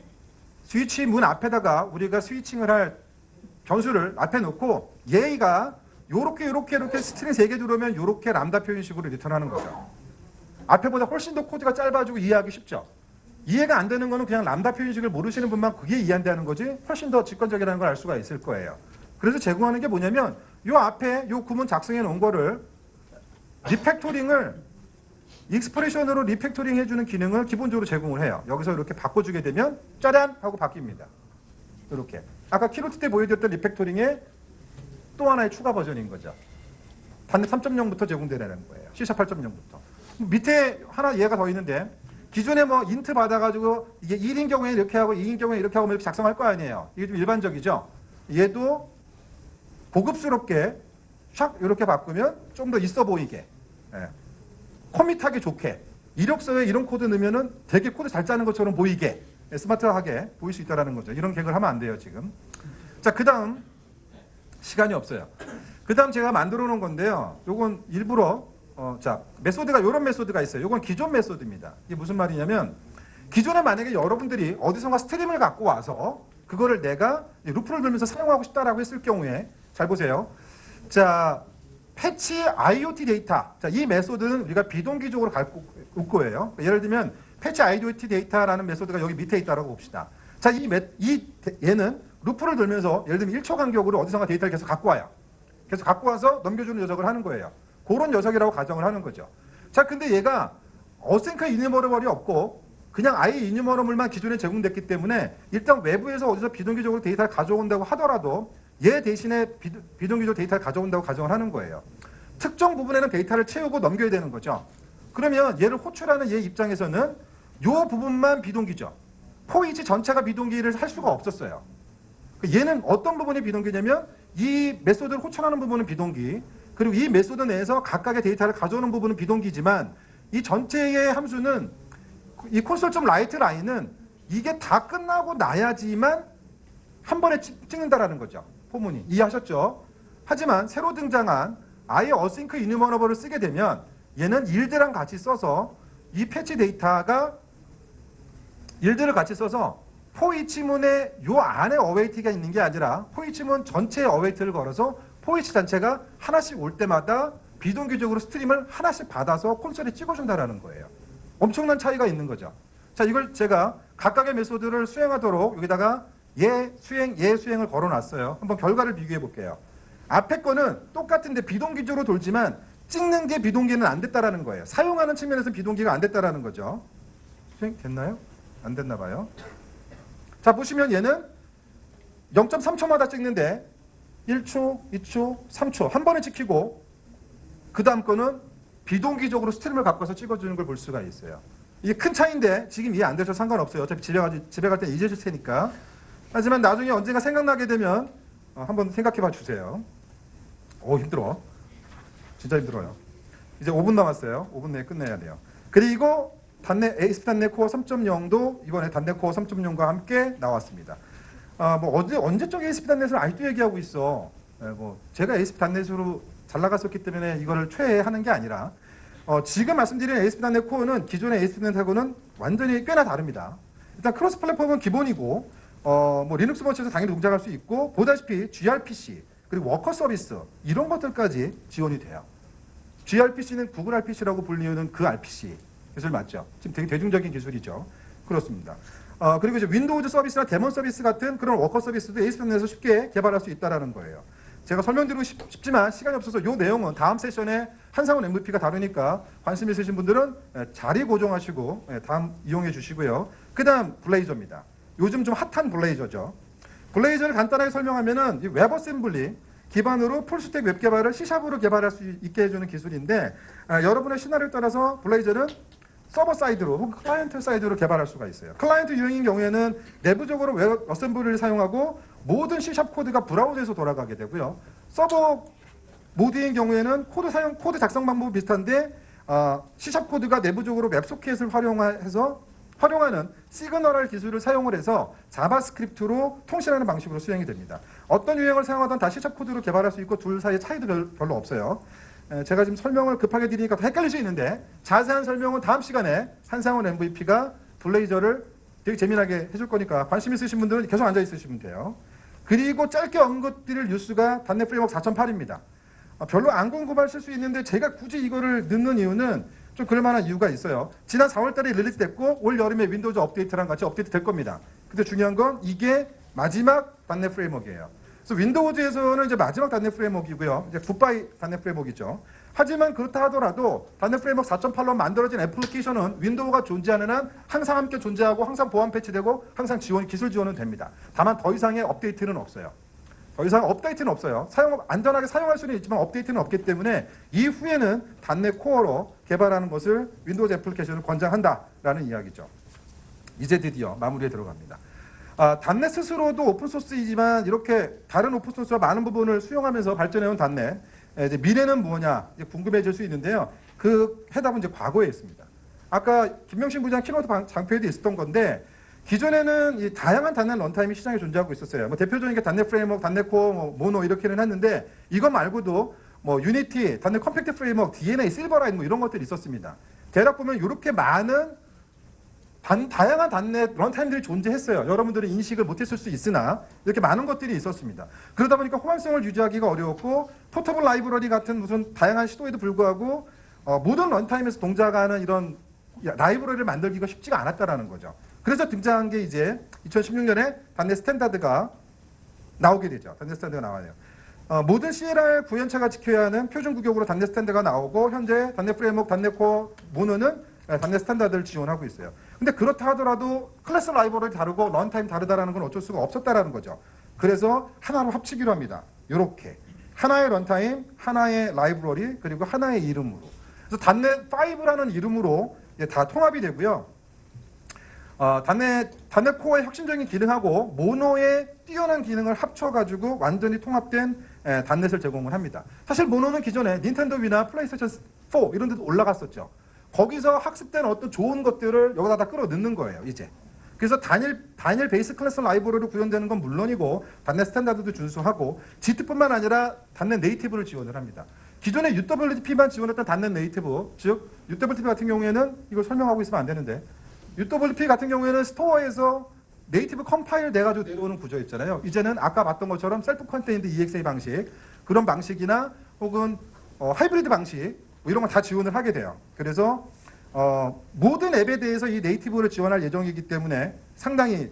스위치 문 앞에다가 우리가 스위칭을 할 변수를 앞에 놓고 얘가 요렇게 스트링 3개 들어오면 요렇게 람다 표현식으로 리턴하는 거죠. 앞에보다 훨씬 더 코드가 짧아지고 이해하기 쉽죠. 이해가 안 되는 거는 그냥 람다 표현식을 모르시는 분만 그게 이해 안 되는 거지 훨씬 더 직관적이라는 걸 알 수가 있을 거예요. 그래서 제공하는 게 뭐냐면 요 앞에 요 구문 작성해 놓은 거를 리팩토링을 익스프레션으로 리팩토링 해주는 기능을 기본적으로 제공을 해요. 여기서 이렇게 바꿔주게 되면 짜란 하고 바뀝니다. 이렇게 아까 키노트 때 보여드렸던 리팩토링의 또 하나의 추가 버전인 거죠. 단넷 3.0부터 제공되는 거예요. C# 8.0부터. 밑에 하나 예가 더 있는데 기존에 뭐 인트 받아가지고 이게 1인 경우에 이렇게 하고 2인 경우에 이렇게 하고 이렇게 작성할 거 아니에요. 이게 좀 일반적이죠. 얘도 고급스럽게 샥 이렇게 바꾸면 좀 더 있어 보이게, 커밋하기 좋게, 이력서에 이런 코드 넣으면은 되게 코드 잘 짜는 것처럼 보이게, 스마트하게 보일 수 있다는 거죠. 이런 계획을 하면 안 돼요 지금. 자, 그 다음 시간이 없어요. 그 다음 제가 만들어 놓은 건데요. 요건 일부러 자, 메소드가 이런 메소드가 있어요. 이건 기존 메소드입니다. 이게 무슨 말이냐면 기존에 만약에 여러분들이 어디선가 스트림을 갖고 와서 그거를 내가 루프를 돌면서 사용하고 싶다라고 했을 경우에 잘 보세요. 자, 패치 IoT 데이터. 자, 이 메소드는 우리가 비동기적으로 갖고 올 거예요. 예를 들면 패치 IoT 데이터라는 메소드가 여기 밑에 있다라고 봅시다. 자, 얘는 루프를 돌면서 예를 들면 1초 간격으로 어디선가 데이터를 계속 갖고 와요. 계속 갖고 와서 넘겨주는 녀석을 하는 거예요. 그런 녀석이라고 가정을 하는 거죠. 자, 근데 얘가 어싱크 이뉴머러블이 없고 그냥 아예 이뉴머러블만 기존에 제공됐기 때문에 일단 외부에서 어디서 비동기적으로 데이터를 가져온다고 하더라도 얘 대신에 비동기적으로 데이터를 가져온다고 가정을 하는 거예요. 특정 부분에는 데이터를 채우고 넘겨야 되는 거죠. 그러면 얘를 호출하는 얘 입장에서는 요 부분만 비동기죠. 포이치 전체가 비동기를 할 수가 없었어요. 얘는 어떤 부분이 비동기냐면 이 메소드를 호출하는 부분은 비동기, 그리고 이 메소드 내에서 각각의 데이터를 가져오는 부분은 비동기지만 이 전체의 함수는 이 콘솔.라이트 라인은 이게 다 끝나고 나야지만 한 번에 찍는다라는 거죠. 포문이. 이해하셨죠? 하지만 새로 등장한 아예 어싱크 이뉴머러블을 쓰게 되면 얘는 일드랑 같이 써서 이 패치 데이터가 일드를 같이 써서 포이치문의 요 안에 어웨이트가 있는 게 아니라 포이치문 전체에 어웨이트를 걸어서 포이치 자체가 하나씩 올 때마다 비동기적으로 스트림을 하나씩 받아서 콘솔에 찍어준다는 거예요. 엄청난 차이가 있는 거죠. 자, 이걸 제가 각각의 메소드를 수행하도록 여기다가 얘 수행을 걸어놨어요. 한번 결과를 비교해 볼게요. 앞에 거는 똑같은데 비동기적으로 돌지만 찍는 게 비동기는 안 됐다라는 거예요. 사용하는 측면에서 비동기가 안 됐다라는 거죠. 수행 됐나요? 안 됐나 봐요. 자, 보시면 얘는 0.3초마다 찍는데 1초, 2초, 3초 한 번에 찍히고 그 다음 거는 비동기적으로 스트림을 갖고 와서 찍어주는 걸 볼 수가 있어요. 이게 큰 차이인데 지금 이해 안 되셔도 상관없어요. 어차피 집에 갈 때 잊으실 테니까. 하지만 나중에 언젠가 생각나게 되면 한번 생각해 봐 주세요. 힘들어. 진짜 힘들어요. 이제 5분 남았어요. 5분 내에 끝내야 돼요. 그리고 ASP 단넷 코어 3.0도 이번에 단넷 코어 3.0과 함께 나왔습니다. 언제적 ASP 단넷을 아직도 얘기하고 있어. 제가 ASP 단넷으로 잘 나갔었기 때문에 이거를 최애하는 게 아니라 지금 말씀드린 ASP 단넷 코어는 기존의 ASP 단넷하고는 완전히 꽤나 다릅니다. 일단 크로스 플랫폼은 기본이고 리눅스 버치에서 당연히 동작할 수 있고 보다시피 gRPC 그리고 워커 서비스 이런 것들까지 지원이 돼요. gRPC는 구글 RPC라고 불리는 그 RPC 기술 맞죠? 지금 되게 대중적인 기술이죠. 그렇습니다. 그리고 이제 윈도우즈 서비스나 데몬 서비스 같은 그런 워커 서비스도 ASP 단넷에서 쉽게 개발할 수 있다는 거예요. 제가 설명드리고 싶지만 시간이 없어서 이 내용은 다음 세션에 한상훈 MVP가 다루니까 관심 있으신 분들은 자리 고정하시고 다음 이용해 주시고요. 그 다음 블레이저입니다. 요즘 좀 핫한 블레이저죠. 블레이저를 간단하게 설명하면은 웹어셈블리 기반으로 풀스택 웹 개발을 C샵으로 개발할 수 있게 해주는 기술인데 여러분의 시나리오에 따라서 블레이저는 서버 사이드로 혹은 클라이언트 사이드로 개발할 수가 있어요. 클라이언트 유형인 경우에는 내부적으로 웹 어셈블리를 사용하고 모든 C샵 코드가 브라우저에서 돌아가게 되고요. 서버 모드인 경우에는 코드 작성 방법이 비슷한데 C샵 코드가 내부적으로 웹소켓을 활용하는 시그널 기술을 사용을 해서 자바스크립트로 통신하는 방식으로 수행이 됩니다. 어떤 유형을 사용하든 다 C샵 코드로 개발할 수 있고 둘 사이의 차이도 별로 없어요. 제가 지금 설명을 급하게 드리니까 헷갈릴 수 있는데 자세한 설명은 다음 시간에 한상훈 MVP가 블레이저를 되게 재미나게 해줄 거니까 관심 있으신 분들은 계속 앉아 있으시면 돼요. 그리고 짧게 언급드릴 뉴스가 단넷 프레임워크 4.8입니다. 별로 안 궁금하실 수 있는데 제가 굳이 이거를 넣는 이유는 좀 그럴만한 이유가 있어요. 지난 4월달에 릴리즈됐고 올 여름에 윈도우즈 업데이트랑 같이 업데이트 될 겁니다. 근데 중요한 건 이게 마지막 단넷 프레임워크예요. 그래서 윈도우즈에서는 이제 마지막 단넷 프레임워크이고요. 이제 굿바이 단넷 프레임워크이죠. 하지만 그렇다 하더라도 단넷 프레임워크 4.8로 만들어진 애플리케이션은 윈도우가 존재하는 한 항상 함께 존재하고 항상 보안 패치되고 항상 기술 지원은 됩니다. 다만 더 이상의 업데이트는 없어요. 더 이상 업데이트는 없어요. 안전하게 사용할 수는 있지만 업데이트는 없기 때문에 이후에는 단넷 코어로 개발하는 것을 윈도우즈 애플리케이션을 권장한다라는 이야기죠. 이제 드디어 마무리에 들어갑니다. 단넷 스스로도 오픈소스이지만 이렇게 다른 오픈소스와 많은 부분을 수용하면서 발전해온 단넷, 이제 미래는 뭐냐 궁금해질 수 있는데요. 그 해답은 이제 과거에 있습니다. 아까 김명신 부장 키노트 장표에도 있었던 건데 기존에는 이 다양한 단넷 런타임이 시장에 존재하고 있었어요. 뭐 대표적인 게 단넷 프레임워크, 단넷 코어, 모노 이렇게는 했는데 이거 말고도 뭐 유니티, 단넷 컴팩트 프레임워크, DNA, 실버라인 뭐 이런 것들이 있었습니다. 대략 보면 이렇게 많은 다양한 단넷 런타임들이 존재했어요. 여러분들은 인식을 못했을 수 있으나 이렇게 많은 것들이 있었습니다. 그러다 보니까 호환성을 유지하기가 어려웠고 포터블 라이브러리 같은 무슨 다양한 시도에도 불구하고 모든 런타임에서 동작하는 이런 라이브러리를 만들기가 쉽지가 않았다라는 거죠. 그래서 등장한 게 이제 2016년에 단넷 스탠다드가 나오게 되죠. 단넷 스탠다드가 나와요. 모든 CLR 구현차가 지켜야 하는 표준 규격으로 단넷 스탠다드가 나오고 현재 단넷 프레임워크, 단넷 코어, 모노는 단넷 스탠다드를 지원하고 있어요. 근데 그렇다 하더라도 클래스 라이브러리 다르고 런타임 다르다라는 건 어쩔 수가 없었다라는 거죠. 그래서 하나로 합치기로 합니다. 이렇게 하나의 런타임, 하나의 라이브러리, 그리고 하나의 이름으로. 그래서 단넷 5라는 이름으로 다 통합이 되고요. 단넷 코어의 혁신적인 기능하고 모노의 뛰어난 기능을 합쳐가지고 완전히 통합된 단넷을 제공을 합니다. 사실 모노는 기존에 닌텐도 위나 플레이스테이션 4 이런 데도 올라갔었죠. 거기서 학습된 어떤 좋은 것들을 여기다 다 끌어넣는 거예요, 이제. 그래서 단일 베이스 클래스 라이브러리로 구현되는 건 물론이고 단넷 스탠다드도 준수하고 Gt뿐만 아니라 단넷 네이티브를 지원을 합니다. 기존에 UWP만 지원했던 단넷 네이티브, 즉 UWP 같은 경우에는 이걸 설명하고 있으면 안 되는데 UWP 같은 경우에는 스토어에서 네이티브 컴파일 돼가지고 내려오는 구조 있잖아요. 이제는 아까 봤던 것처럼 셀프 컨테인드 EXA 방식 그런 방식이나 혹은 하이브리드 방식 뭐 이런 거 다 지원을 하게 돼요. 그래서 모든 앱에 대해서 이 네이티브를 지원할 예정이기 때문에 상당히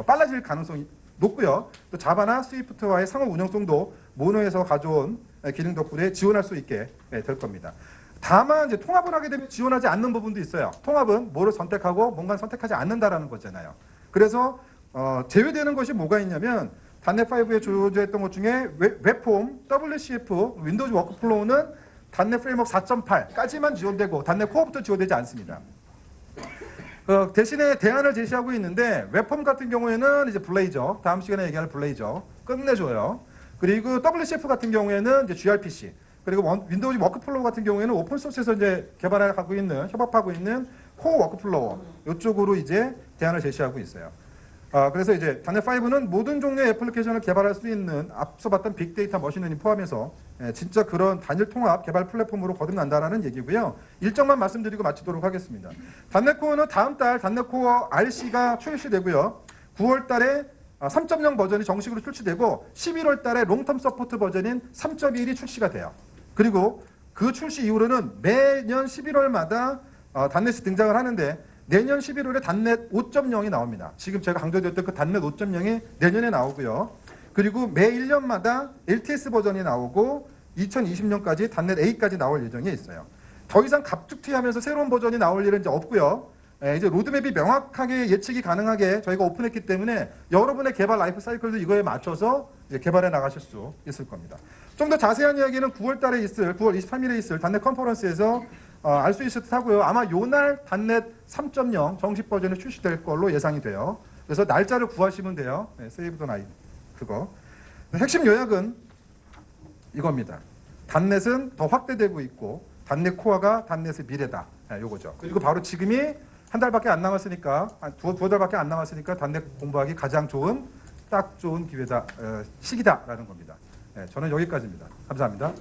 빨라질 가능성이 높고요. 또 자바나 스위프트와의 상호 운영성도 모노에서 가져온 기능 덕분에 지원할 수 있게 될 겁니다. 다만 이제 통합을 하게 되면 지원하지 않는 부분도 있어요. 통합은 뭐를 선택하고 뭔가를 선택하지 않는다라는 거잖아요. 그래서 제외되는 것이 뭐가 있냐면 단넷5에 존재했던 것 중에 웹폼, WCF, 윈도우즈 워크플로우는 단넷 프레임워크 4.8까지만 지원되고 단넷 코어부터 지원되지 않습니다. 대신에 대안을 제시하고 있는데 웹폼 같은 경우에는 이제 블레이저, 다음 시간에 얘기할 블레이저 끝내줘요. 그리고 WCF 같은 경우에는 이제 gRPC, 그리고 윈도우즈 워크플로우 같은 경우에는 오픈 소스에서 이제 개발하고 있는, 협업하고 있는 코어 워크플로우 이쪽으로 이제 대안을 제시하고 있어요. 그래서 이제 단넷5는 모든 종류의 애플리케이션을 개발할 수 있는 앞서 봤던 빅데이터 머신러닝 포함해서 진짜 그런 단일 통합 개발 플랫폼으로 거듭난다라는 얘기고요. 일정만 말씀드리고 마치도록 하겠습니다. 단넷 코어는 다음 달 단넷 코어 RC가 출시되고요. 9월 달에 3.0 버전이 정식으로 출시되고 11월 달에 롱텀 서포트 버전인 3.1이 출시가 돼요. 그리고 그 출시 이후로는 매년 11월마다 단넷이 등장을 하는데 내년 11월에 단넷 5.0이 나옵니다. 지금 제가 강조드렸던 그 단넷 5.0이 내년에 나오고요. 그리고 매 1년마다 LTS 버전이 나오고 2020년까지 단넷 A까지 나올 예정에 있어요. 더 이상 갑툭튀하면서 새로운 버전이 나올 일은 이제 없고요. 이제 로드맵이 명확하게 예측이 가능하게 저희가 오픈했기 때문에 여러분의 개발 라이프 사이클도 이거에 맞춰서 이제 개발해 나가실 수 있을 겁니다. 좀 더 자세한 이야기는 9월 23일에 있을 단넷 컨퍼런스에서 알 수 있을 듯 하고요. 아마 요날 단넷 3.0 정식 버전이 출시될 걸로 예상이 돼요. 그래서 날짜를 구하시면 돼요. 세이브 더 나잇 그거. 핵심 요약은 이겁니다. 단넷은 더 확대되고 있고 단넷 코어가 단넷의 미래다. 요거죠. 그리고 바로 지금이 한 달밖에 안 남았으니까 두어 달밖에 안 남았으니까 단넷 공부하기 가장 좋은 딱 좋은 기회다 시기다라는 겁니다. 저는 여기까지입니다. 감사합니다.